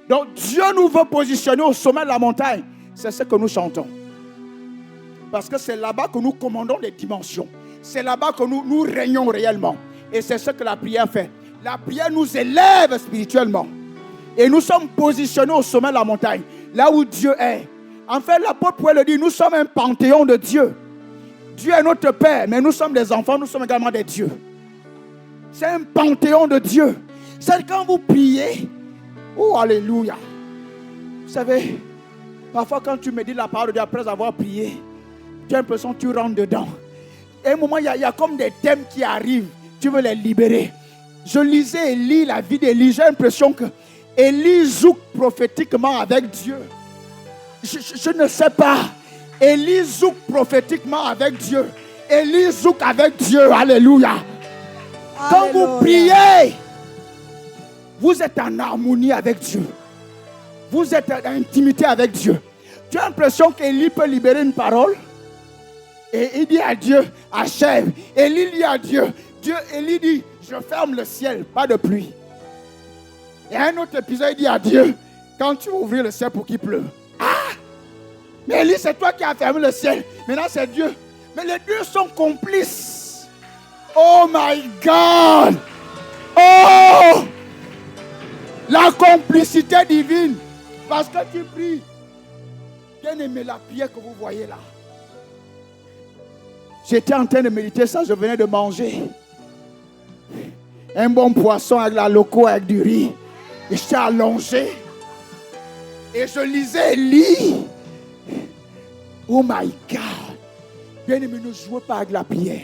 Donc Dieu nous veut positionner au sommet de la montagne. C'est ce que nous chantons. Parce que c'est là-bas que nous commandons les dimensions. C'est là-bas que nous régnons réellement. Et c'est ce que la prière fait. La prière nous élève spirituellement. Et nous sommes positionnés au sommet de la montagne. Là où Dieu est. En fait, l'apôtre pourrait le dire, nous sommes un panthéon de Dieu. Dieu est notre Père, mais nous sommes des enfants, nous sommes également des dieux. C'est un panthéon de Dieu. C'est quand vous priez, oh alléluia. Vous savez, parfois quand tu médites la parole de Dieu après avoir prié, tu as l'impression que tu rentres dedans. Et à un moment, il y a comme des thèmes qui arrivent, tu veux les libérer. Je lisais Élie, la vie d'Élie, j'ai l'impression que Élie joue prophétiquement avec Dieu. Je ne sais pas. Élie joue prophétiquement avec Dieu. Élie joue avec Dieu. Alléluia. Quand vous priez, vous êtes en harmonie avec Dieu. Vous êtes en intimité avec Dieu. Tu as l'impression qu'Élie peut libérer une parole. Et il dit à Dieu, achève. Élie dit à Dieu, Élie dit, je ferme le ciel, pas de pluie. Et un autre épisode, il dit à Dieu, quand tu vas ouvrir le ciel pour qu'il pleuve. Ah! Mais Élie, c'est toi qui as fermé le ciel. Maintenant, c'est Dieu. Mais les deux sont complices. Oh my God! Oh! La complicité divine. Parce que tu pries. Bien aimé la prière que vous voyez là. J'étais en train de méditer ça, je venais de manger. Un bon poisson avec la loco, avec du riz. Et j'étais allongé. Et je lisais Élie. Oh my God. Bien aimé, ne jouez pas avec la prière.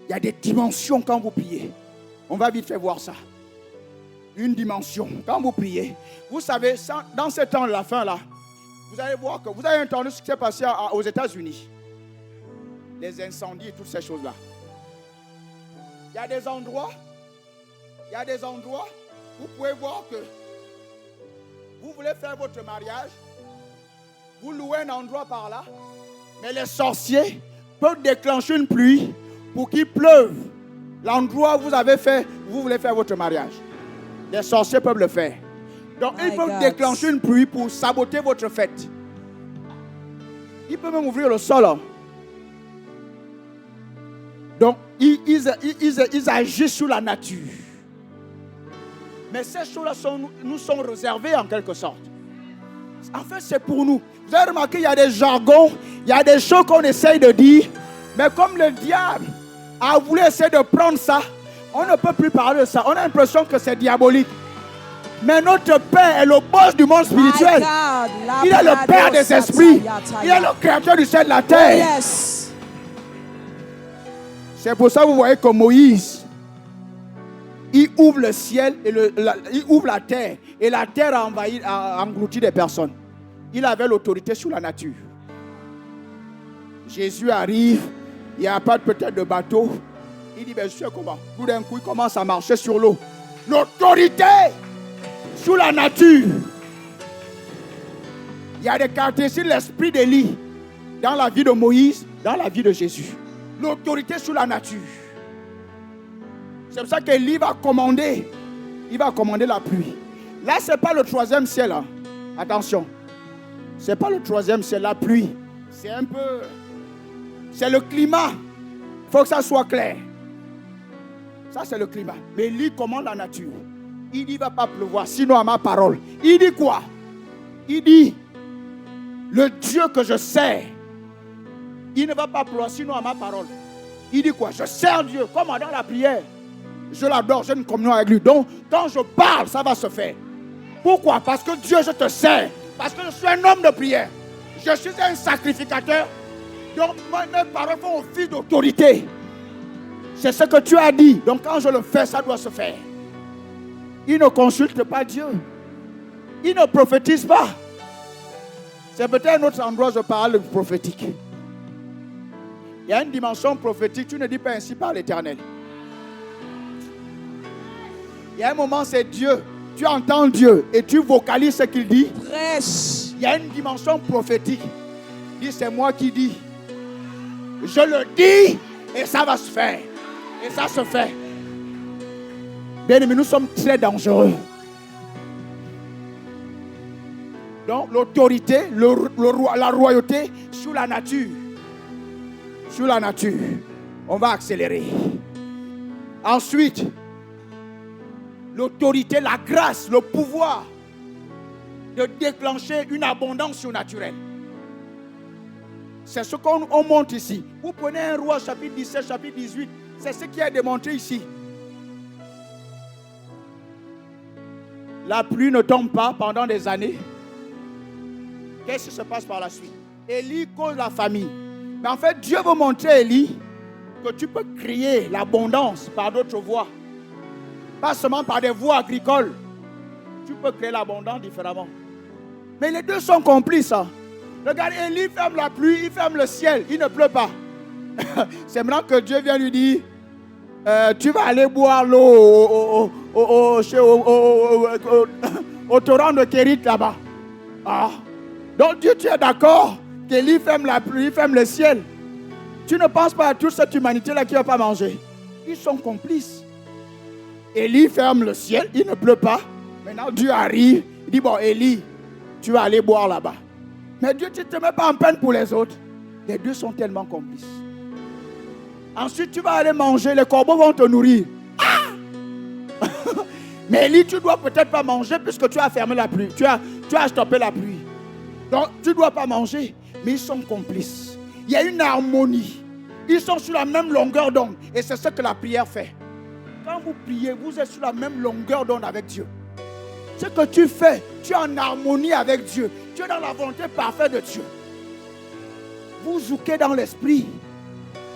Il y a des dimensions quand vous priez. On va vite faire voir ça. Une dimension. Quand vous priez, vous savez, dans ce temps de la fin là, vous allez voir que vous avez entendu ce qui s'est passé aux États-Unis. Les incendies et toutes ces choses-là. Il y a des endroits, vous pouvez voir que vous voulez faire votre mariage, vous louez un endroit par là, mais les sorciers peuvent déclencher une pluie pour qu'il pleuve. L'endroit où vous avez fait, vous voulez faire votre mariage. Les sorciers peuvent le faire. Donc, ils peuvent déclencher une pluie pour saboter votre fête. Ils peuvent même ouvrir le sol. Hein. Donc, ils agissent sur la nature. Mais ces choses-là nous sont réservées en quelque sorte. En fait, c'est pour nous. Vous avez remarqué, il y a des jargons, il y a des choses qu'on essaye de dire. Mais comme le diable a voulu essayer de prendre ça, on ne peut plus parler de ça. On a l'impression que c'est diabolique. Mais notre Père est le boss du monde spirituel. Il est le Père des esprits. Il est le créateur du ciel et de la terre. Oh yes. C'est pour ça que vous voyez que Moïse, il ouvre le ciel et il ouvre la terre. Et la terre a englouti des personnes. Il avait l'autorité sur la nature. Jésus arrive, il n'y a pas peut-être de bateau. Il dit, ben, je sais comment. Tout d'un coup, il commence à marcher sur l'eau. L'autorité sur la nature. Il y a des caractéristiques de l'esprit d'Élie dans la vie de Moïse, dans la vie de Jésus. L'autorité sur la nature. C'est pour ça qu'Élie va commander. Il va commander la pluie. Là, ce n'est pas le 3e ciel. Hein. Attention. Ce n'est pas le 3e ciel, la pluie. C'est un peu... C'est le climat. Il faut que ça soit clair. Ça, c'est le climat. Mais Élie commande la nature. Il dit, il ne va pas pleuvoir, sinon à ma parole. Il dit quoi? Il dit, le Dieu que je sers, il ne va pas pleuvoir, sinon à ma parole. Il dit quoi? Je sers Dieu, comme dans la prière. Je l'adore, j'ai une communion avec lui. Donc, quand je parle, ça va se faire. Pourquoi? Parce que Dieu, je te sers. Parce que je suis un homme de prière. Je suis un sacrificateur. Donc, mes paroles font office d'autorité. C'est ce que tu as dit. Donc, quand je le fais, ça doit se faire. Il ne consulte pas Dieu. Il ne prophétise pas. C'est peut-être un autre endroit où je parle de prophétique. Il y a une dimension prophétique. Tu ne dis pas ainsi par l'Éternel. Il y a un moment, c'est Dieu. Tu entends Dieu et tu vocalises ce qu'il dit. Prêche. Il y a une dimension prophétique. Il dit, c'est moi qui dis. Je le dis et ça va se faire. Et ça se fait. Bien aimé, nous sommes très dangereux. Donc l'autorité, la royauté sur la nature. Sur la nature. On va accélérer. Ensuite, l'autorité, la grâce, le pouvoir de déclencher une abondance surnaturelle. C'est ce qu'on montre ici. Vous prenez un roi chapitre 17, chapitre 18. C'est ce qui est démontré ici. La pluie ne tombe pas pendant des années. Qu'est-ce qui se passe par la suite? Élie cause la famille. Mais en fait, Dieu veut montrer à Élie que tu peux créer l'abondance par d'autres voies. Pas seulement par des voies agricoles. Tu peux créer l'abondance différemment. Mais les deux sont complices. Hein. Regarde, Élie ferme la pluie, il ferme le ciel, il ne pleut pas. C'est maintenant que Dieu vient lui dire, tu vas aller boire l'eau au torrent de Kérit là-bas. Ah. Donc Dieu, tu es d'accord qu'Élie ferme la pluie, ferme le ciel. Tu ne penses pas à toute cette humanité-là qui ne va pas manger. Ils sont complices. Élie ferme le ciel, il ne pleut pas. Maintenant Dieu arrive, il dit, bon Élie, tu vas aller boire là-bas. Mais Dieu, tu ne te mets pas en peine pour les autres. Les deux sont tellement complices. Ensuite, tu vas aller manger, les corbeaux vont te nourrir. Ah! Mais Élie, tu ne dois peut-être pas manger puisque tu as fermé la pluie. Tu as stoppé la pluie. Donc, tu ne dois pas manger. Mais ils sont complices. Il y a une harmonie. Ils sont sur la même longueur d'onde. Et c'est ce que la prière fait. Quand vous priez, vous êtes sur la même longueur d'onde avec Dieu. Ce que tu fais, tu es en harmonie avec Dieu. Tu es dans la volonté parfaite de Dieu. Vous zouquez dans l'esprit.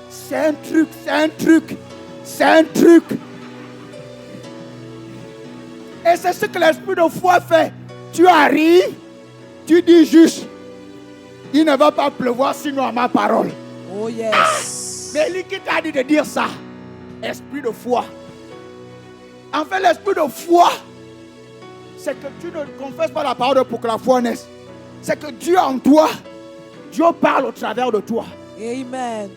C'est un truc, c'est un truc, c'est un truc. Et c'est ce que l'esprit de foi fait. Tu arrives, tu dis juste, il ne va pas pleuvoir sinon à ma parole. Oh yes. Mais lui qui t'a dit de dire ça, esprit de foi. En fait, l'esprit de foi, c'est que tu ne confesses pas la parole pour que la foi naisse. C'est que Dieu en toi, Dieu parle au travers de toi. Amen.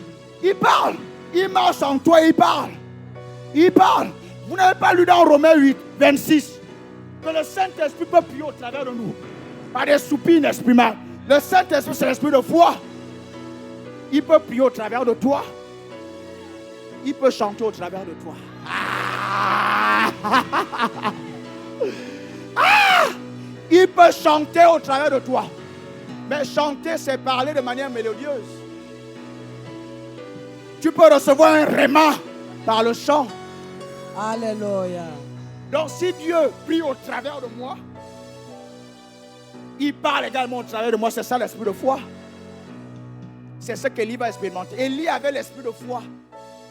Il parle. Il marche en toi, il parle. Il parle. Vous n'avez pas lu dans Romains 8, 26 que le Saint-Esprit peut prier au travers de nous. Par des soupirs inexprimables. Le Saint-Esprit, c'est l'esprit de foi. Il peut prier au travers de toi. Il peut chanter au travers de toi. Il peut chanter au travers de toi. Mais chanter, c'est parler de manière mélodieuse. Tu peux recevoir un réma par le chant. Alléluia. Donc si Dieu prie au travers de moi, il parle également au travers de moi. C'est ça l'esprit de foi. C'est ce qu'Élie va expérimenter. Élie avait l'esprit de foi.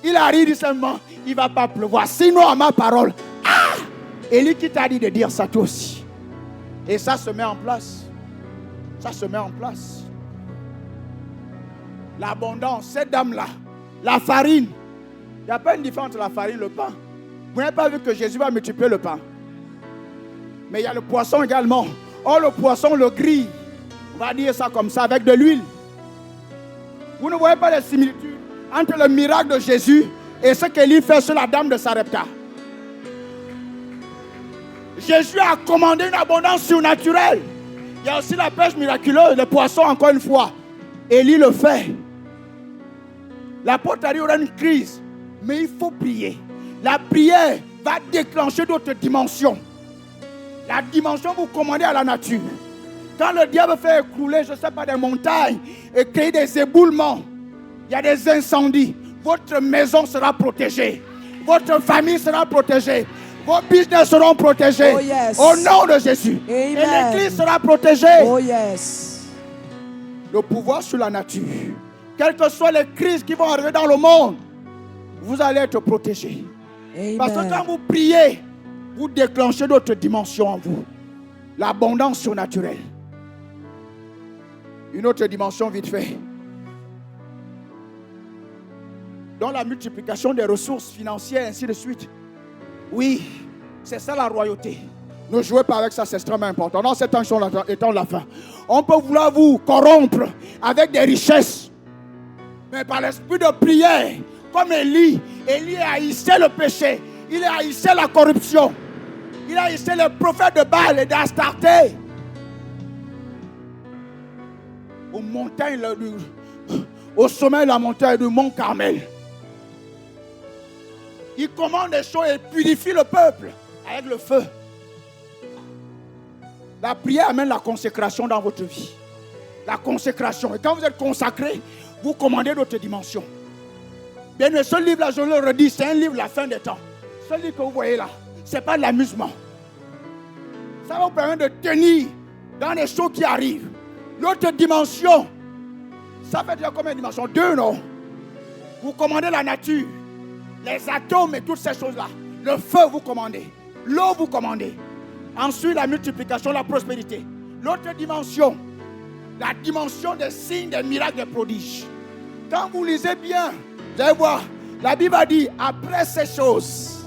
Il arrive dit seulement, il ne va pas pleuvoir. Sinon à ma parole. Ah! Élie qui t'a dit de dire ça toi aussi. Et ça se met en place. Ça se met en place. L'abondance, cette dame-là, la farine. Il n'y a pas une différence entre la farine et le pain. Vous n'avez pas vu que Jésus va multiplier le pain. Mais il y a le poisson également. Oh, le poisson le grille. On va dire ça comme ça, avec de l'huile. Vous ne voyez pas les similitudes entre le miracle de Jésus et ce qu'Élie fait sur la dame de Sarepta. Jésus a commandé une abondance surnaturelle. Il y a aussi la pêche miraculeuse, le poisson encore une fois. Élie le fait. L'apôtre a dit qu'il y aura une crise, mais il faut prier. La prière va déclencher d'autres dimensions. La dimension vous commandez à la nature. Quand le diable fait écrouler, je ne sais pas, des montagnes et créer des éboulements, il y a des incendies. Votre maison sera protégée. Votre famille sera protégée. Vos business seront protégés. Oh yes. Au nom de Jésus. Amen. Et l'église sera protégée. Oh yes. Le pouvoir sur la nature. Quelles que soient les crises qui vont arriver dans le monde, vous allez être protégés. Amen. Parce que quand vous priez, vous déclenchez d'autres dimensions en vous. L'abondance surnaturelle. Une autre dimension vite fait. Dans la multiplication des ressources financières, ainsi de suite. Oui, C'est ça la royauté. Ne jouez pas avec ça, c'est extrêmement important. Dans cette temps étant la fin, on peut vouloir vous corrompre avec des richesses. Mais par l'esprit de prière, comme Élie haïssait le péché, il haïssait la corruption, il haïssait les prophètes de Baal et d'Astarté. Au sommet de la montagne du mont Carmel, il commande des choses et purifie le peuple avec le feu. La prière amène la consécration dans votre vie. La consécration. Et quand vous êtes consacré, vous commandez d'autres dimensions. Bien, ce livre-là, je le redis, c'est un livre de la fin des temps. Ce livre que vous voyez là, ce n'est pas de l'amusement. Ça va vous permettre de tenir dans les choses qui arrivent. L'autre dimension, ça fait déjà combien de dimensions? 2, non? Vous commandez la nature, les atomes et toutes ces choses-là. Le feu, vous commandez. L'eau, vous commandez. Ensuite, la multiplication, la prospérité. L'autre dimension, la dimension des signes, des miracles, des prodiges. Quand vous lisez bien, vous allez voir, la Bible a dit, après ces choses,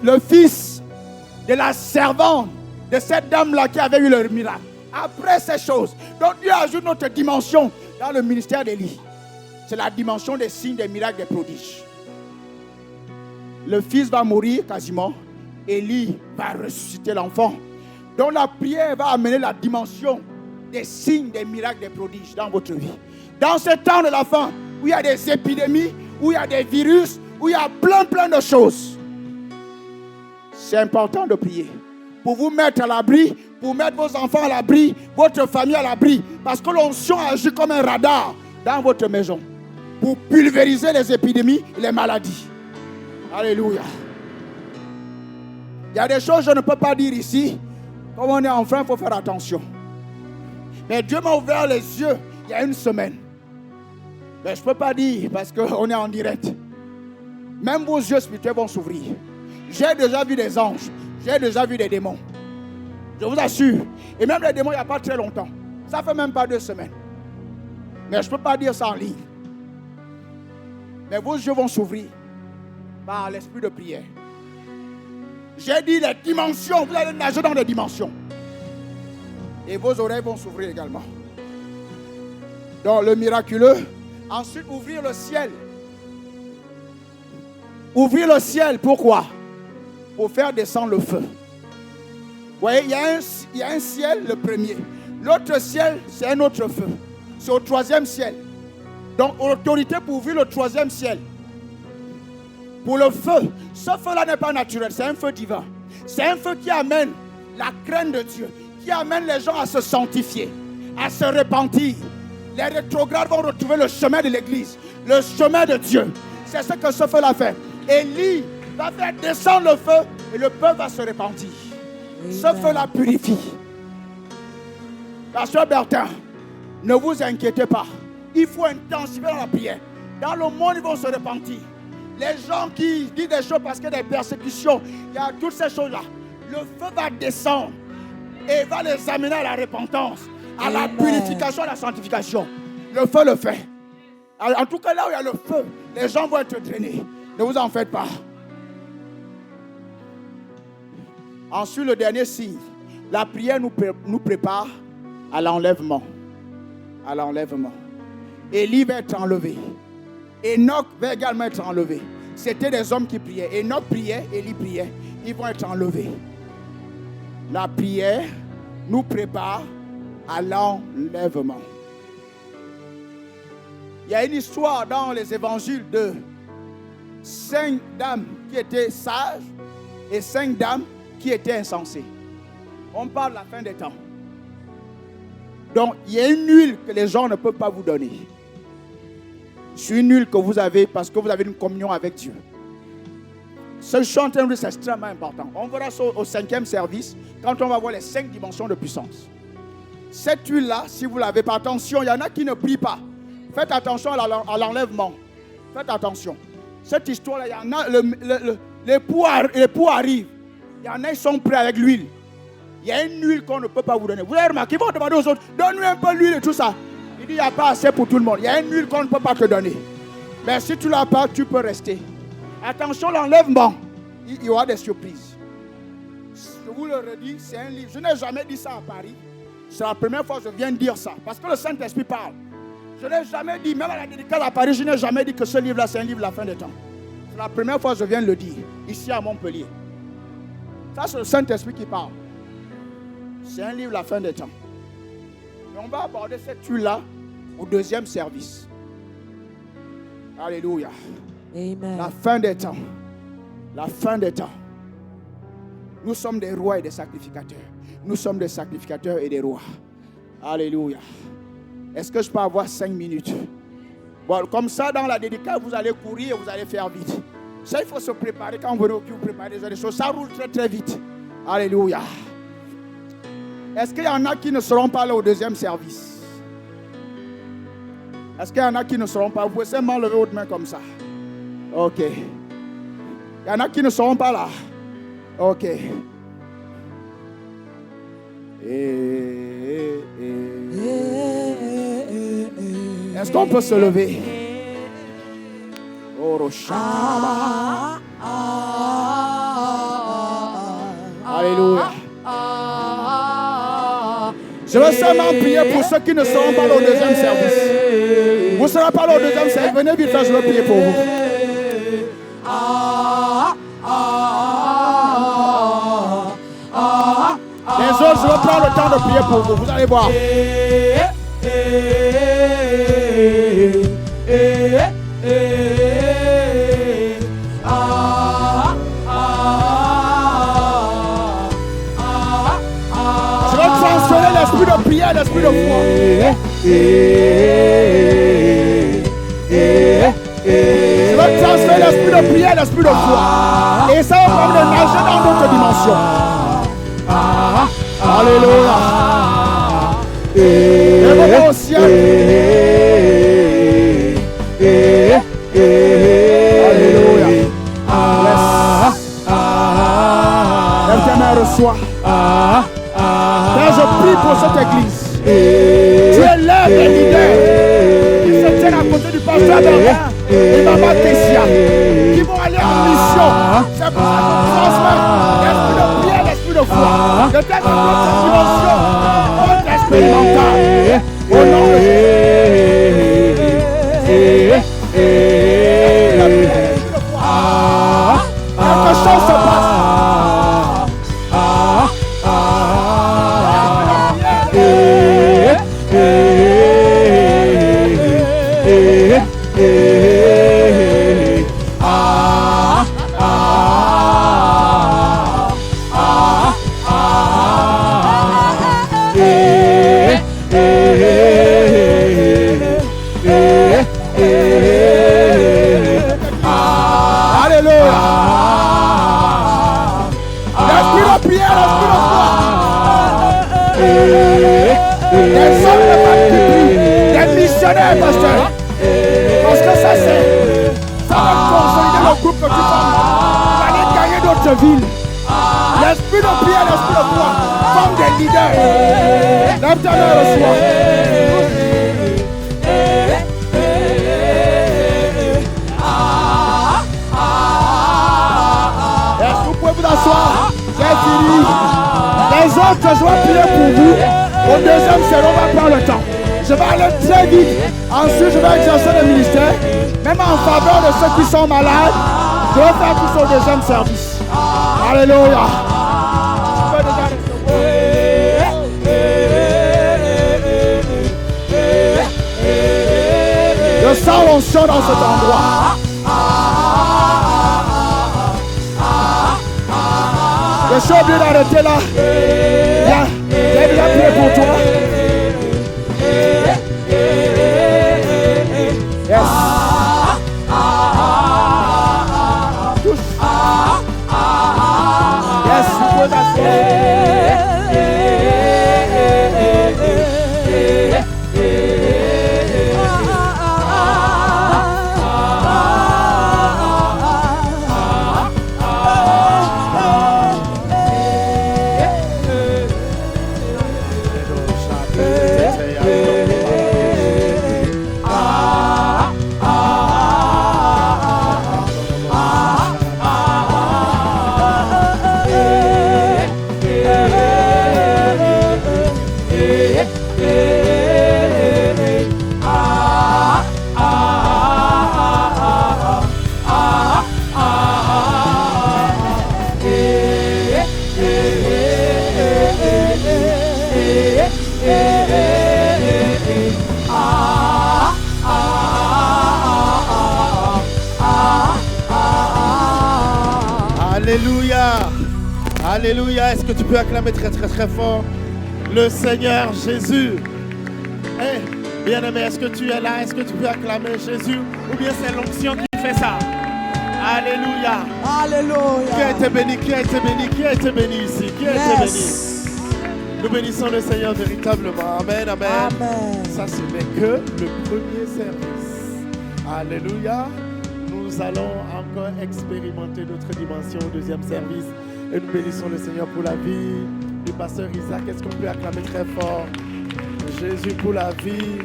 le fils de la servante de cette dame-là qui avait eu le miracle, après ces choses, donc Dieu ajoute notre dimension dans le ministère d'Élie. C'est la dimension des signes, des miracles, des prodiges. Le fils va mourir quasiment. Élie va ressusciter l'enfant. Donc la prière va amener la dimension des signes, des miracles, des prodiges dans votre vie. Dans ce temps de la fin, où il y a des épidémies, où il y a des virus, où il y a plein de choses. C'est important de prier. Pour vous mettre à l'abri, pour mettre vos enfants à l'abri, votre famille à l'abri. Parce que l'onction agit comme un radar dans votre maison. Pour pulvériser les épidémies et les maladies. Alléluia. Il y a des choses que je ne peux pas dire ici. Comme on est enfant, il faut faire attention. Mais Dieu m'a ouvert les yeux il y a une semaine. Mais je ne peux pas dire parce qu'on est en direct. Même vos yeux spirituels vont s'ouvrir. J'ai déjà vu des anges. J'ai déjà vu des démons. Je vous assure. Et même les démons, il n'y a pas très longtemps. Ça fait même pas 2 semaines. Mais je ne peux pas dire ça en ligne. Mais vos yeux vont s'ouvrir par l'esprit de prière. J'ai dit les dimensions. Vous allez nager dans les dimensions. Et vos oreilles vont s'ouvrir également. Donc le miraculeux. Ensuite, ouvrir le ciel. Ouvrir le ciel, pourquoi? Pour faire descendre le feu. Vous voyez, il y a un ciel, le premier. L'autre ciel, c'est un autre feu. C'est au 3e ciel. Donc, autorité pour ouvrir le 3e ciel. Pour le feu. Ce feu-là n'est pas naturel, c'est un feu divin. C'est un feu qui amène la crainte de Dieu, qui amène les gens à se sanctifier, à se repentir. Les rétrogrades vont retrouver le chemin de l'église, le chemin de Dieu. C'est ce que ce feu-là fait. Élie va faire descendre le feu et le peuple va se repentir. Ce feu-là purifie. Pasteur Bertin, ne vous inquiétez pas. Il faut intensifier la prière. Dans le monde, ils vont se repentir. Les gens qui disent des choses parce qu'il y a des persécutions, il y a toutes ces choses-là. Le feu va descendre et va les amener à la repentance, à la purification, à la sanctification. Le feu le fait. Alors, en tout cas, là où il y a le feu, les gens vont être drainés. Ne vous en faites pas. Ensuite, le dernier signe. La prière nous prépare à l'enlèvement. À l'enlèvement. Élie va être enlevé. Enoch va également être enlevé. C'était des hommes qui priaient. Enoch priait, Élie priait. Ils vont être enlevés. La prière nous prépare à l'enlèvement. Il y a une histoire dans les évangiles de 5 dames qui étaient sages et 5 dames qui étaient insensées. On parle de la fin des temps. Donc, il y a une huile que les gens ne peuvent pas vous donner. C'est une huile que vous avez parce que vous avez une communion avec Dieu. Ce chant, c'est extrêmement important. On verra ça au 5e service quand on va voir les 5 dimensions de puissance. Cette huile-là, si vous l'avez pas, attention, il y en a qui ne prient pas. Faites attention à l'enlèvement. Faites attention. Cette histoire-là, il y en a, l'époux arrive. Il y en a, ils sont prêts avec l'huile. Il y a une huile qu'on ne peut pas vous donner. Vous avez remarqué, ils vont demander aux autres, donne-lui un peu l'huile et tout ça. Il dit, il n'y a pas assez pour tout le monde. Il y a une huile qu'on ne peut pas te donner. Mais si tu ne l'as pas, tu peux rester. Attention, l'enlèvement. il y aura des surprises. Je vous le redis, c'est un livre. Je n'ai jamais dit ça à Paris. C'est la première fois que je viens dire ça. Parce que le Saint-Esprit parle. Je n'ai jamais dit, même à la dédicace à Paris, je n'ai jamais dit que ce livre-là, c'est un livre de la fin des temps. C'est la première fois que je viens de le dire, ici à Montpellier. Ça, c'est le Saint-Esprit qui parle. C'est un livre de la fin des temps. Et on va aborder cette tuile-là au deuxième service. Alléluia. Amen. La fin des temps. La fin des temps. Nous sommes des rois et des sacrificateurs. Nous sommes des sacrificateurs et des rois. Alléluia. Est-ce que je peux avoir 5 minutes? Bon, comme ça, dans la dédicace, vous allez courir et vous allez faire vite. Ça, il faut se préparer. Quand vous venez au culte, vous préparez des choses. Ça roule très très vite. Alléluia. Est-ce qu'il y en a qui ne seront pas là au deuxième service? Est-ce qu'il y en a qui ne seront pas? Vous pouvez seulement lever votre main comme ça. Ok. Il y en a qui ne seront pas là. Ok. Est-ce qu'on peut se lever? Alléluia. Je veux seulement prier pour ceux qui ne seront pas là au deuxième service. Vous ne serez pas là au deuxième service. Venez vite faire, je veux prier pour vous. Les autres, je vais prendre le temps de prier pour vous. Vous allez voir. Je vais transférer l'esprit de prière, l'esprit de foi. Je vais transférer l'esprit de prière, l'esprit de foi. Et ça va prendre de nager dans d'autres dimensions. Alléluia. Lève-moi au ciel. Alléluia. Lève tes mains, reçois. Père, je prie pour cette église. Tu élèves les leaders qui se tiennent à côté du pasteur Bernard et Maman Tessia, qui vont aller en mission. C'est pour ça que je transmets l'esprit de prière, l'esprit de foi. De telle que notre dimension, notre expérimental. Au nom de Jésus. Quelque chose se passe. Pasteur, parce que ça va consolider le groupe que tu formes. Vous allez gagner d'autres villes. L'esprit de prière, l'esprit de foi forme des leaders. Lève ta main, reçois. Est-ce que vous pouvez vous asseoir? C'est fini. Les autres, je vais prier pour vous. Au deuxième série, on va prendre le temps. Je vais aller très vite. Ensuite, je vais exercer le ministère. Même en faveur de ceux qui sont malades, je vais faire tout au deuxième service. Alléluia. Tu peux déjà recevoir. Je sens l'onction dans cet endroit. Je suis obligé d'arrêter là. Viens, j'ai déjà prié pour toi. Yes. Yes, vous pouvez Alléluia. Alléluia. Est-ce que tu peux acclamer très très très fort le Seigneur Jésus? Hey, bien-aimé, est-ce que tu es là? Est-ce que tu peux acclamer Jésus? Ou bien c'est l'onction qui fait ça? Alléluia. Alléluia. Qui a été béni? Qui a été béni? Qui a été béni ici? Qui a été béni? Nous bénissons le Seigneur véritablement. Amen, amen. Amen. Ça, ce n'est que le premier service. Alléluia. Nous allons encore expérimenter notre dimension au deuxième service. Et nous bénissons le Seigneur pour la vie du pasteur Isaac. Est-ce qu'on peut acclamer très fort Jésus pour la vie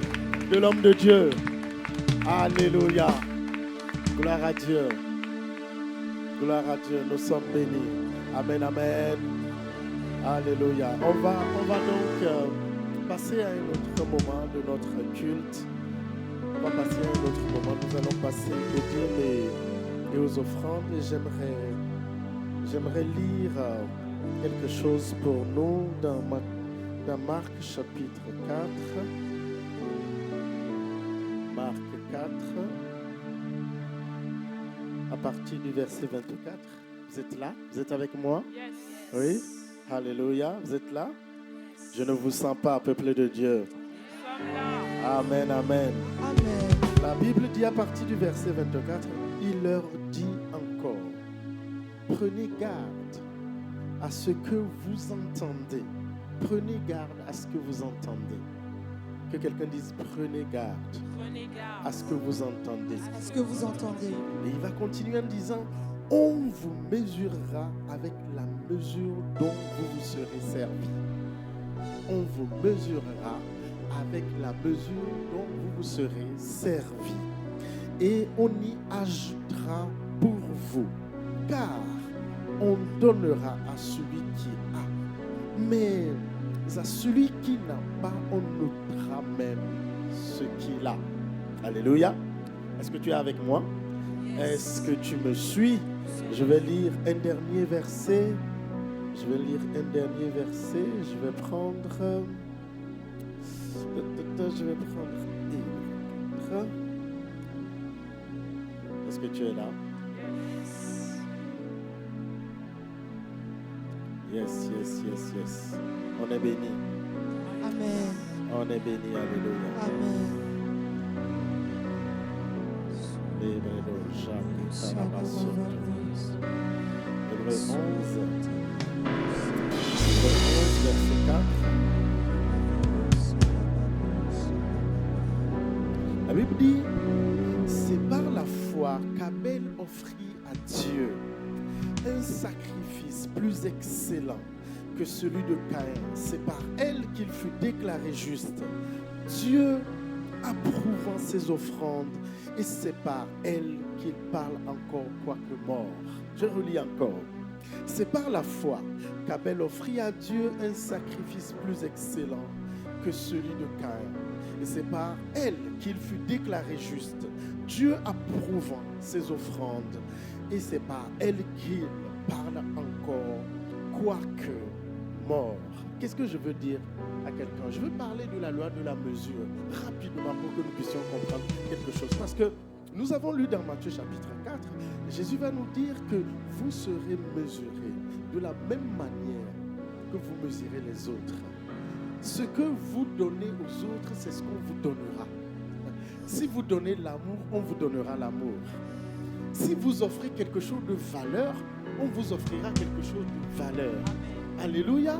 de l'homme de Dieu? Alléluia. Gloire à Dieu. Gloire à Dieu. Nous sommes bénis. Amen, amen. Alléluia. On va donc passer à un autre moment de notre culte. On va passer à un autre moment. Nous allons passer aux dîmes et aux offrandes. Et j'aimerais lire quelque chose pour nous dans Marc chapitre 4. Marc 4, à partir du verset 24. Vous êtes là? Vous êtes avec moi? Yes. Oui? Alléluia. Vous êtes là? Je ne vous sens pas, peuple de Dieu. Amen, amen. Amen. La Bible dit à partir du verset 24, il leur dit encore, prenez garde à ce que vous entendez. Prenez garde à ce que vous entendez. Que quelqu'un dise, prenez garde à ce que vous entendez. Est-ce que vous entendez? Et il va continuer en disant, on vous mesurera avec la mesure dont vous vous serez servi. On vous mesurera avec la mesure dont vous vous serez servi. Et on y ajoutera pour vous. Car on donnera à celui qui a. Mais à celui qui n'a pas, on notera même ce qu'il a. Alléluia. Est-ce que tu es avec moi? Est-ce que tu me suis? Je vais lire un dernier verset. Je vais prendre... Est-ce que tu es là? Yes. On est béni. Amen. On est béni. Alléluia. Amen. Hébreux 11, verset 4. La Bible dit, c'est par la foi qu'Abel offrit à Dieu un sacrifice plus excellent que celui de Caïn. C'est par elle qu'il fut déclaré juste, Dieu approuvant ses offrandes, et c'est par elle qu'il parle encore quoique mort. Je relis encore. C'est par la foi qu'Abel offrit à Dieu un sacrifice plus excellent que celui de Caïn. Et c'est par elle qu'il fut déclaré juste, Dieu approuvant ses offrandes. Et c'est par elle qu'il parle encore, quoique mort. Qu'est-ce que je veux dire à quelqu'un? Je veux parler de la loi de la mesure, rapidement, pour que nous puissions comprendre quelque chose. Parce que nous avons lu dans Matthieu chapitre 4, Jésus va nous dire que vous serez mesurés de la même manière que vous mesurez les autres. Ce que vous donnez aux autres, c'est ce qu'on vous donnera. Si vous donnez l'amour, on vous donnera l'amour. Si vous offrez quelque chose de valeur, on vous offrira quelque chose de valeur. Alléluia.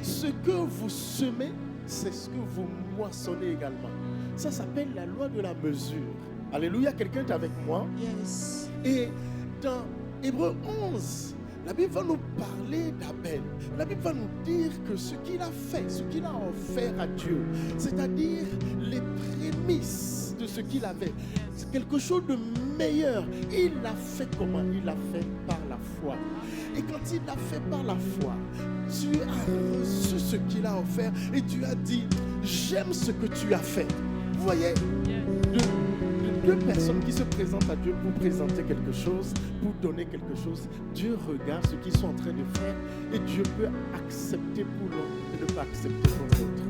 Ce que vous semez, c'est ce que vous moissonnez également. Ça s'appelle la loi de la mesure. Alléluia. Quelqu'un est avec moi? Yes. Et dans Hébreux 11, la Bible va nous parler d'Abel. La Bible va nous dire que ce qu'il a fait, ce qu'il a offert à Dieu, c'est-à-dire les prémices de ce qu'il avait, c'est quelque chose de meilleur. Il l'a fait comment? Il l'a fait par la foi. Et quand il l'a fait par la foi, Dieu a reçu ce qu'il a offert et Dieu a dit, j'aime ce que tu as fait. Vous voyez, deux personnes qui se présentent à Dieu pour présenter quelque chose, pour donner quelque chose, Dieu regarde ce qu'ils sont en train de faire et Dieu peut accepter pour l'un et ne pas accepter pour l'autre.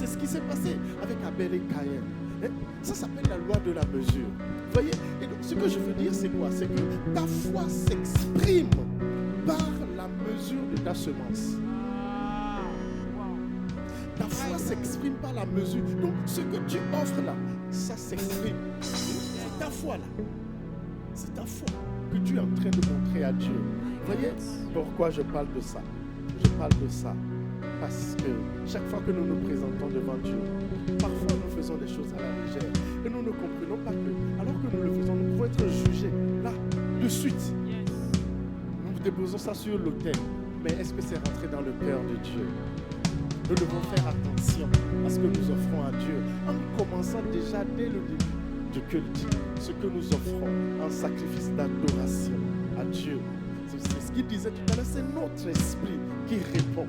c'est ce qui s'est passé avec Abel et Caïn. Ça s'appelle la loi de la mesure. Vous voyez? Et donc, ce que je veux dire, c'est quoi? C'est que ta foi s'exprime par la mesure de ta semence. Ta foi s'exprime par la mesure. Donc, ce que tu offres là, ça s'exprime. C'est ta foi là. C'est ta foi que tu es en train de montrer à Dieu. Vous voyez pourquoi je parle de ça? Je parle de ça parce que chaque fois que nous nous présentons devant Dieu, parfois nous faisons des choses à la légère et nous ne comprenons pas que, alors que nous le faisons, nous pouvons être jugés là, de suite. Nous déposons ça sur l'autel, mais est-ce que c'est rentré dans le cœur de Dieu? Nous devons faire attention à ce que nous offrons à Dieu en commençant déjà dès le début du culte, ce que nous offrons en sacrifice d'adoration à Dieu. C'est ce qu'il disait tout à l'heure, c'est notre esprit qui répond.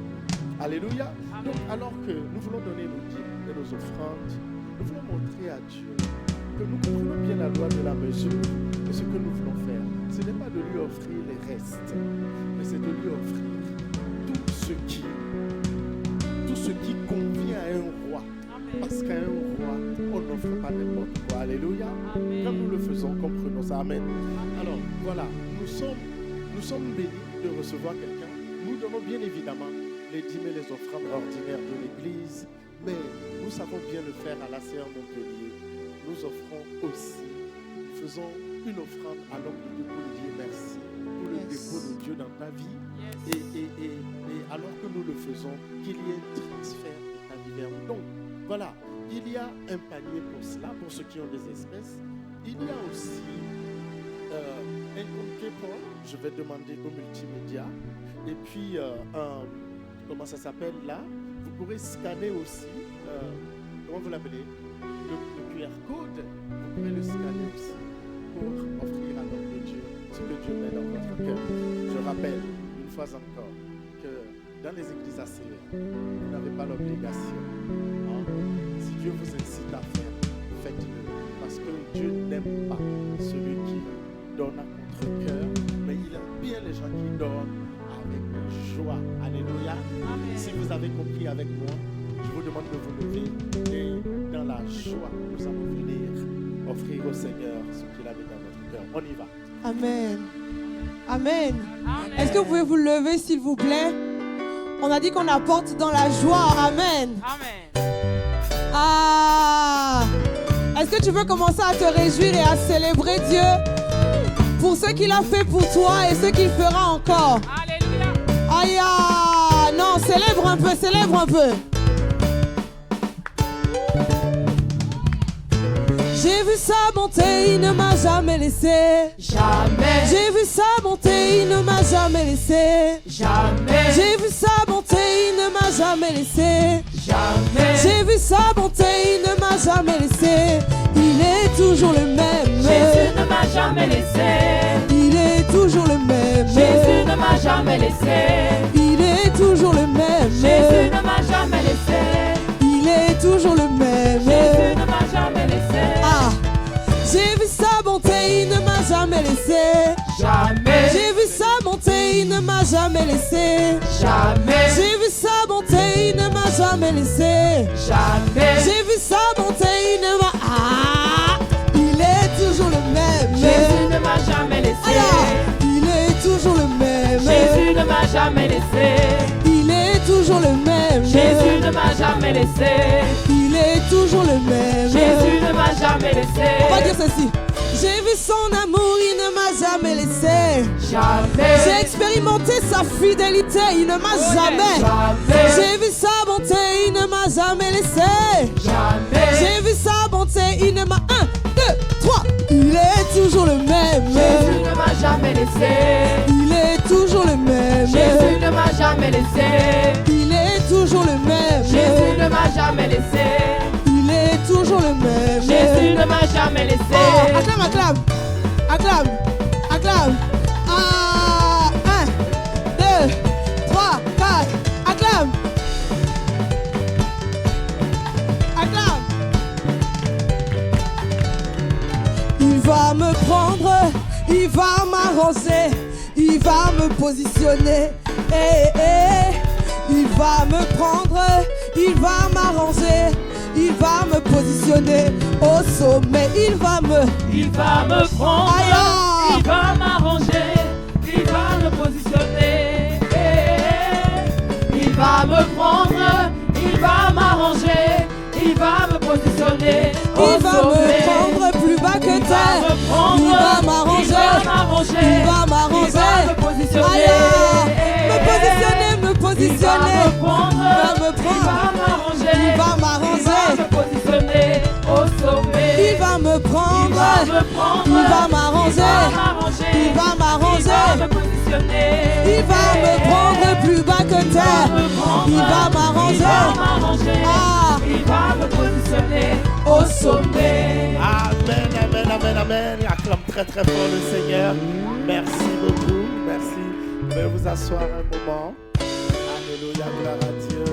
Alléluia. Donc, alors que nous voulons donner nos dîmes et nos offrandes, nous voulons montrer à Dieu que nous comprenons bien la loi de la mesure. Et ce que nous voulons faire, ce n'est pas de lui offrir les restes, mais c'est de lui offrir tout ce qui convient à un roi. Parce qu'à un roi, on n'offre pas n'importe quoi. Alléluia. Quand nous le faisons, comprenons ça. Amen. Alors, voilà, nous sommes bénis de recevoir quelqu'un. Nous donnons bien évidemment les dîmes et les offrandes ordinaires de l'Église, mais nous savons bien le faire à la CR Montpellier. Nous offrons aussi, faisons une offrande à l'homme de Dieu pour lui dire merci pour le dépôt de Dieu dans ta vie. Et alors que nous le faisons, qu'il y ait un transfert de ta vie vers nous. Donc, voilà, il y a un panier pour cela, pour ceux qui ont des espèces. Il y a aussi un compte PayPal, je vais demander au multimédia. Et puis, comment ça s'appelle là? Vous pourrez scanner aussi, comment vous l'appelez? Le QR code, vous pourrez le scanner aussi pour offrir à l'homme de Dieu ce que Dieu met dans votre cœur. Je rappelle une fois encore que dans les églises ACR, vous n'avez pas l'obligation. Hein? Si Dieu vous incite à faire, faites-le. Parce que Dieu n'aime pas celui qui donne à contre-cœur, mais il aime bien les gens qui donnent avec joie. Alléluia. Amen. Si vous avez compris avec moi, je vous demande de vous lever et dans la joie, nous allons venir offrir au Seigneur ce qu'il avait dans notre cœur. On y va. Amen. Amen. Amen. Est-ce que vous pouvez vous lever, s'il vous plaît? On a dit qu'on apporte dans la joie. Amen. Amen. Ah. Est-ce que tu veux commencer à te réjouir et à célébrer Dieu pour ce qu'il a fait pour toi et ce qu'il fera encore? Alléluia. Aïe, non, célèbre un peu, célèbre un peu. J'ai vu sa bonté, il ne m'a jamais laissé. Jamais. J'ai vu sa bonté, il ne m'a jamais laissé. Jamais. J'ai vu sa bonté, il ne m'a jamais laissé. Jamais. J'ai vu sa bonté, il ne m'a jamais laissé. Il est toujours le même. Jésus ne m'a jamais laissé. Il est toujours le même. Jésus ne m'a jamais laissé. Il est toujours le même. Jésus ne m'a jamais laissé. Il est toujours le même. Jésus ne m'a jamais laissé. Ah, j'ai vu sa bonté, il ne m'a jamais laissé. Jamais. J'ai vu sa bonté, il ne m'a jamais laissé. Jamais. J'ai vu sa bonté, il ne m'a jamais laissé. Jamais. J'ai vu sa bonté, il ne m'a... Ah, il est toujours le même. Jésus ne m'a jamais laissé. Il est toujours le même. Jésus ne m'a jamais laissé. Il est toujours le même. Jésus ne m'a jamais laissé. Il est toujours le même. Jésus ne m'a jamais laissé. On va dire ceci. J'ai vu son amour, il ne m'a jamais laissé. Jamais. J'ai expérimenté sa fidélité, il ne m'a jamais. Jamais. J'ai vu sa bonté, il ne m'a jamais laissé. Jamais. J'ai vu sa bonté, il ne m'a... 1, 2, 3. Il est toujours le même. Jésus ne m'a jamais laissé. Il est toujours le même. Jésus ne m'a jamais laissé. Il est toujours le même. Jésus ne m'a jamais laissé. Il est toujours le même. Jésus ne m'a jamais laissé. Oh, acclame, acclame. Acclame. Acclame. Ah, 1, 2, 3, 4. Acclame. Acclame. Il va me prendre, il va m'arranger, il va me positionner. Il va me prendre, il va m'arranger, il va me positionner au sommet, il va me prendre, Aïe. il va m'arranger, il va me positionner. Il va me prendre, il va m'arranger, il va me positionner au il va sommet. me prendre plus bas que terre, il va m'arranger, il va m'arranger, me positionner. Aïe. Me positionner, Il va me prendre, il va me il prendre, va m'arranger, il va m'arranger, il va me positionner au sommet. il va me prendre, il va me prendre, il va m'arranger, il va m'arranger, il va me positionner. il va me prendre plus bas que terre, il va m'arranger, ah, il va me positionner au sommet. Amen, amen, amen, amen. Acclame très très fort le Seigneur. Merci beaucoup, merci. Veuillez vous asseoir un moment. Alléluia, gloire à Dieu.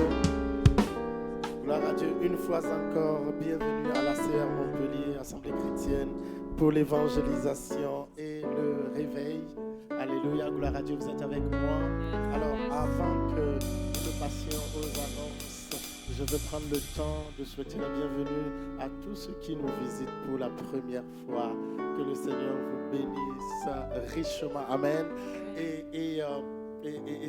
Gloire à Dieu. Une fois encore, bienvenue à l'ACR Montpellier, Assemblée chrétienne, pour l'évangélisation et le réveil. Alléluia, gloire à Dieu, vous êtes avec moi. Alors, avant que nous passions aux annonces, je veux prendre le temps de souhaiter la bienvenue à tous ceux qui nous visitent pour la première fois. Que le Seigneur vous bénisse richement. Amen. Et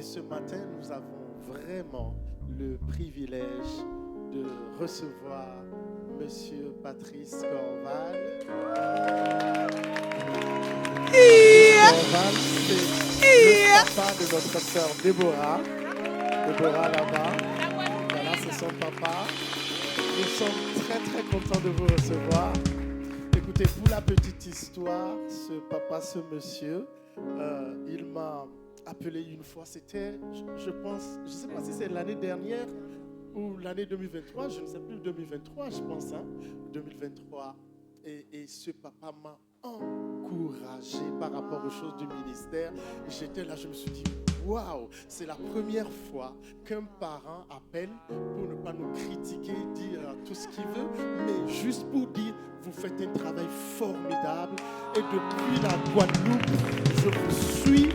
ce matin, nous avons vraiment le privilège de recevoir Monsieur Patrice Corval. Corval, c'est le papa de notre sœur Déborah. Déborah là-bas. Voilà, c'est son papa. Nous sommes très très contents de vous recevoir. Écoutez, pour la petite histoire, ce papa, ce monsieur, il m'a appelé une fois. C'était, je pense, je ne sais pas si c'est l'année dernière ou l'année 2023, je ne sais plus, 2023, je pense, 2023. Et ce papa m'a encouragé par rapport aux choses du ministère. J'étais là, je me suis dit, waouh, c'est la première fois qu'un parent appelle pour ne pas nous critiquer, dire tout ce qu'il veut, mais juste pour dire, vous faites un travail formidable. Et depuis la Guadeloupe, je vous suis,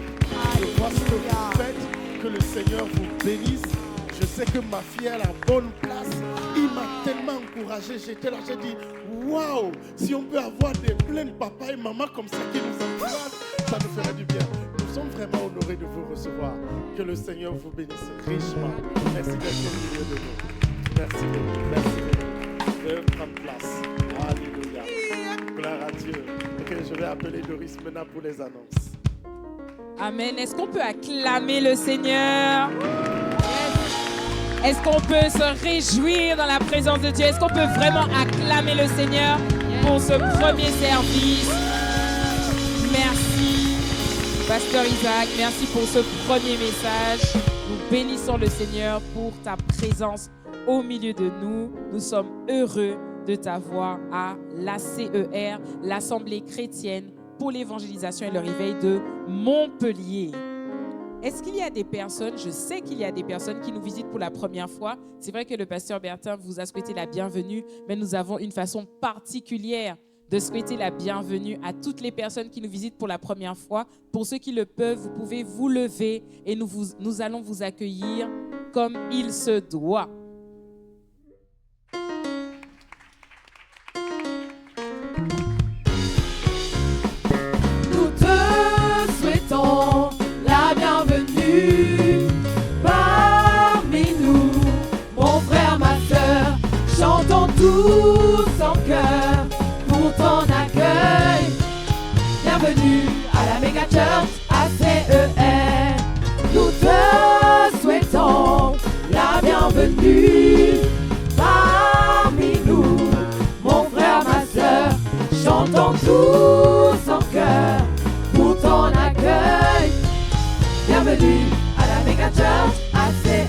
je vois ce que vous faites, que le Seigneur vous bénisse. Je sais que ma fille est à la bonne place. Il m'a tellement encouragé. J'étais là, j'ai dit, waouh, si on peut avoir plein de papas et mamans comme ça qui nous encouragent, ça nous ferait du bien. Nous sommes vraiment honorés de vous recevoir. Que le Seigneur vous bénisse richement. Merci d'être au milieu de nous. Merci beaucoup. Merci beaucoup. Veuillez prendre place. Alléluia. Gloire à Dieu. Ok, je vais appeler Doris maintenant pour les annonces. Amen. Est-ce qu'on peut acclamer le Seigneur? Est-ce qu'on peut se réjouir dans la présence de Dieu? Est-ce qu'on peut vraiment acclamer le Seigneur pour ce premier service? Merci, Pasteur Isaac. Merci pour ce premier message. Nous bénissons le Seigneur pour ta présence au milieu de nous. Nous sommes heureux de t'avoir à l'ACER, l'Assemblée chrétienne pour l'évangélisation et le réveil de Montpellier. Est-ce qu'il y a des personnes, je sais qu'il y a des personnes qui nous visitent pour la première fois. C'est vrai que le pasteur Bertin vous a souhaité la bienvenue, mais nous avons une façon particulière de souhaiter la bienvenue à toutes les personnes qui nous visitent pour la première fois. Pour ceux qui le peuvent, vous pouvez vous lever et nous allons vous accueillir comme il se doit. Nous te souhaitons la bienvenue parmi nous, mon frère, ma sœur. Chantons tous en chœur pour ton accueil. Bienvenue à la Mega Church ACER. Nous te souhaitons la bienvenue parmi nous, mon frère, ma sœur. Chantons tous en chœur pour ton accueil. Bienvenue à la Mega Church ACER.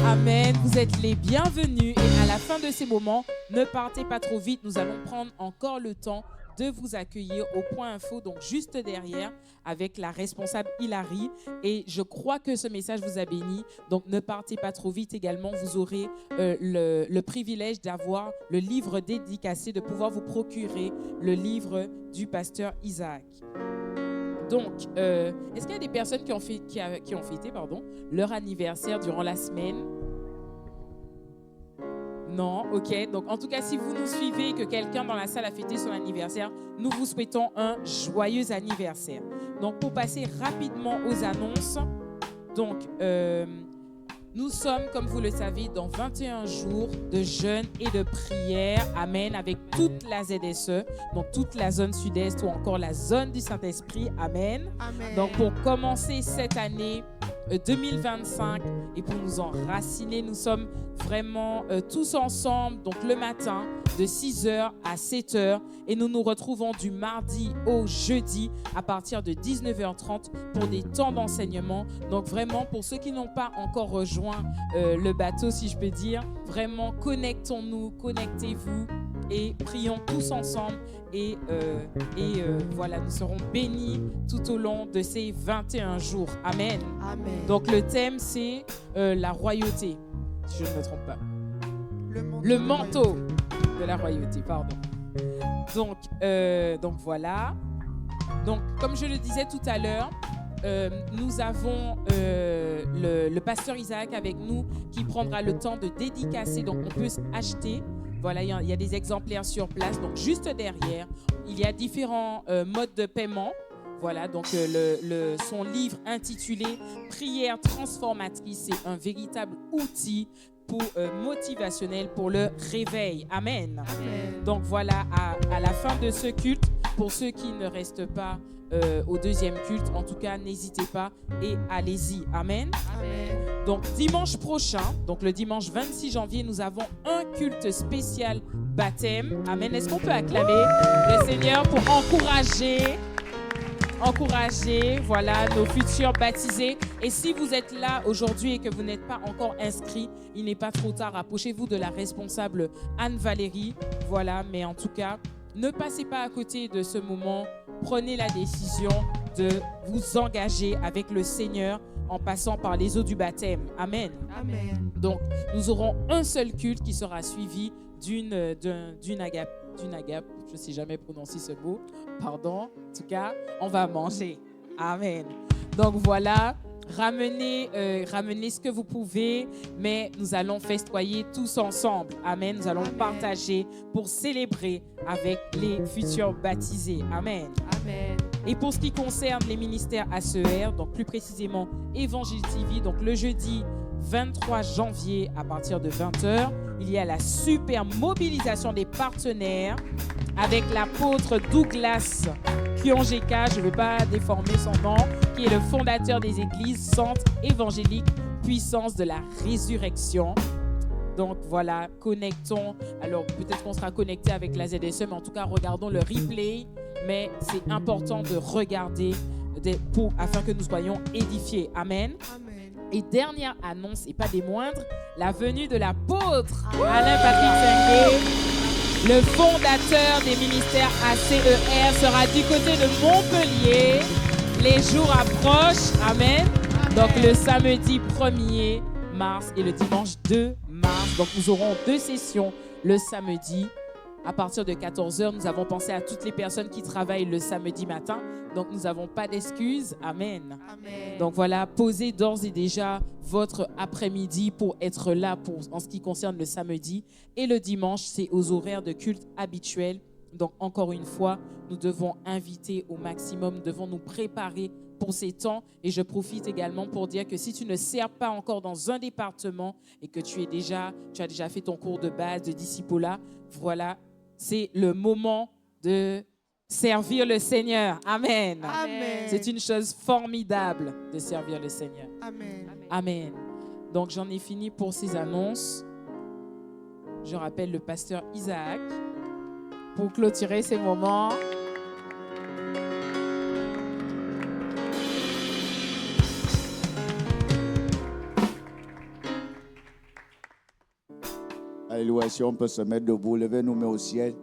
Amen. Vous êtes les bienvenus et à la fin de ces moments, ne partez pas trop vite. Nous allons prendre encore le temps de vous accueillir au point info, donc juste derrière, avec la responsable Hilary. Et je crois que ce message vous a béni. Donc ne partez pas trop vite également. Vous aurez le privilège d'avoir le livre dédicacé, de pouvoir vous procurer le livre du pasteur Isaac. Donc, est-ce qu'il y a des personnes qui ont fêté leur anniversaire durant la semaine? Non, ok. Donc, en tout cas, si vous nous suivez et que quelqu'un dans la salle a fêté son anniversaire, nous vous souhaitons un joyeux anniversaire. Donc, pour passer rapidement aux annonces, donc, nous sommes, comme vous le savez, dans 21 jours de jeûne et de prière. Amen. Avec toute la ZSE, donc toute la zone sud-est ou encore la zone du Saint-Esprit. Amen. Amen. Donc, pour commencer cette année 2025 et pour nous enraciner, nous sommes vraiment tous ensemble, donc le matin de 6h à 7h et nous nous retrouvons du mardi au jeudi à partir de 19h30 pour des temps d'enseignement. Donc vraiment, pour ceux qui n'ont pas encore rejoint le bateau, si je peux dire, vraiment connectons-nous, connectez-vous et prions tous ensemble et voilà, nous serons bénis tout au long de ces 21 jours. Amen. Amen. Donc le thème c'est la royauté, si je ne me trompe pas. Le manteau de la royauté, pardon. Donc voilà. Donc comme je le disais tout à l'heure, nous avons le pasteur Isaac avec nous qui prendra le temps de dédicacer. Donc on peut acheter. Voilà, il y a des exemplaires sur place. Donc juste derrière, il y a différents modes de paiement. Voilà, donc son livre intitulé « Prière transformatrice », c'est un véritable outil motivationnel pour le réveil. Amen. Amen. Donc voilà, à la fin de ce culte, pour ceux qui ne restent pas au deuxième culte, en tout cas, n'hésitez pas et allez-y. Amen. Amen. Donc dimanche prochain, donc le dimanche 26 janvier, nous avons un culte spécial baptême. Amen. Est-ce qu'on peut acclamer le Seigneur pour encourager, voilà, nos futurs baptisés. Et si vous êtes là aujourd'hui et que vous n'êtes pas encore inscrit, il n'est pas trop tard. Approchez-vous de la responsable Anne-Valérie. Voilà, mais en tout cas, ne passez pas à côté de ce moment. Prenez la décision de vous engager avec le Seigneur en passant par les eaux du baptême. Amen. Amen. Donc, nous aurons un seul culte qui sera suivi d'une agape. Je ne sais jamais prononcer ce mot. Pardon. En tout cas, on va manger. Amen. Donc voilà, ramenez ce que vous pouvez, mais nous allons festoyer tous ensemble. Amen. Nous allons partager pour célébrer avec les futurs baptisés. Amen. Amen. Et pour ce qui concerne les ministères ACER, donc plus précisément Évangile TV, donc le jeudi 23 janvier à partir de 20h, il y a la super mobilisation des partenaires avec l'apôtre Douglas Kyongeka, je ne veux pas déformer son nom, qui est le fondateur des églises Centre évangélique Puissance de la Résurrection. Donc voilà, connectons. Alors peut-être qu'on sera connecté avec la ZSE, mais en tout cas, regardons le replay. Mais c'est important de regarder afin que nous soyons édifiés. Amen. Amen. Et dernière annonce, et pas des moindres, la venue de l'apôtre Alain Patrick Sengue, le fondateur des ministères ACER, sera du côté de Montpellier. Les jours approchent. Amen. Donc le samedi 1er mars et le dimanche 2 mars. Donc nous aurons 2 sessions le samedi. À partir de 14h, nous avons pensé à toutes les personnes qui travaillent le samedi matin. Donc, nous n'avons pas d'excuses. Amen. Amen. Donc, voilà, posez d'ores et déjà votre après-midi pour être là en ce qui concerne le samedi. Et le dimanche, c'est aux horaires de culte habituels. Donc, encore une fois, nous devons inviter au maximum, nous devons nous préparer pour ces temps. Et je profite également pour dire que si tu ne sers pas encore dans un département et que tu as déjà fait ton cours de base de discipulat, voilà, c'est le moment de servir le Seigneur. Amen. Amen. C'est une chose formidable de servir le Seigneur. Amen. Amen. Donc, j'en ai fini pour ces annonces. Je rappelle le pasteur Isaac pour clôturer ces moments. Alléluia, si on peut se mettre debout, levez nos mains au ciel.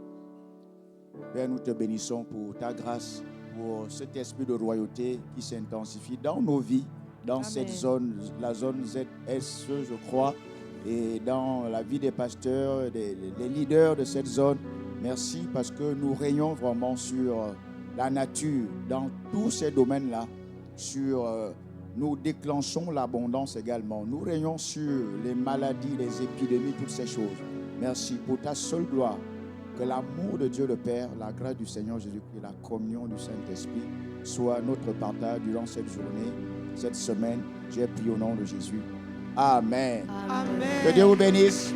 Père, nous te bénissons pour ta grâce, pour cet esprit de royauté qui s'intensifie dans nos vies, dans Amen. cette zone, la zone ZSE, je crois, et dans la vie des pasteurs, des leaders de cette zone. Merci parce que nous régnons vraiment sur la nature, dans tous ces domaines-là. Nous déclenchons l'abondance également. Nous régnons sur les maladies, les épidémies, toutes ces choses. Merci pour ta seule gloire. Que l'amour de Dieu le Père, la grâce du Seigneur Jésus-Christ et la communion du Saint-Esprit soit notre partage durant cette journée, cette semaine. J'ai prié au nom de Jésus. Amen. Amen. Que Dieu vous bénisse.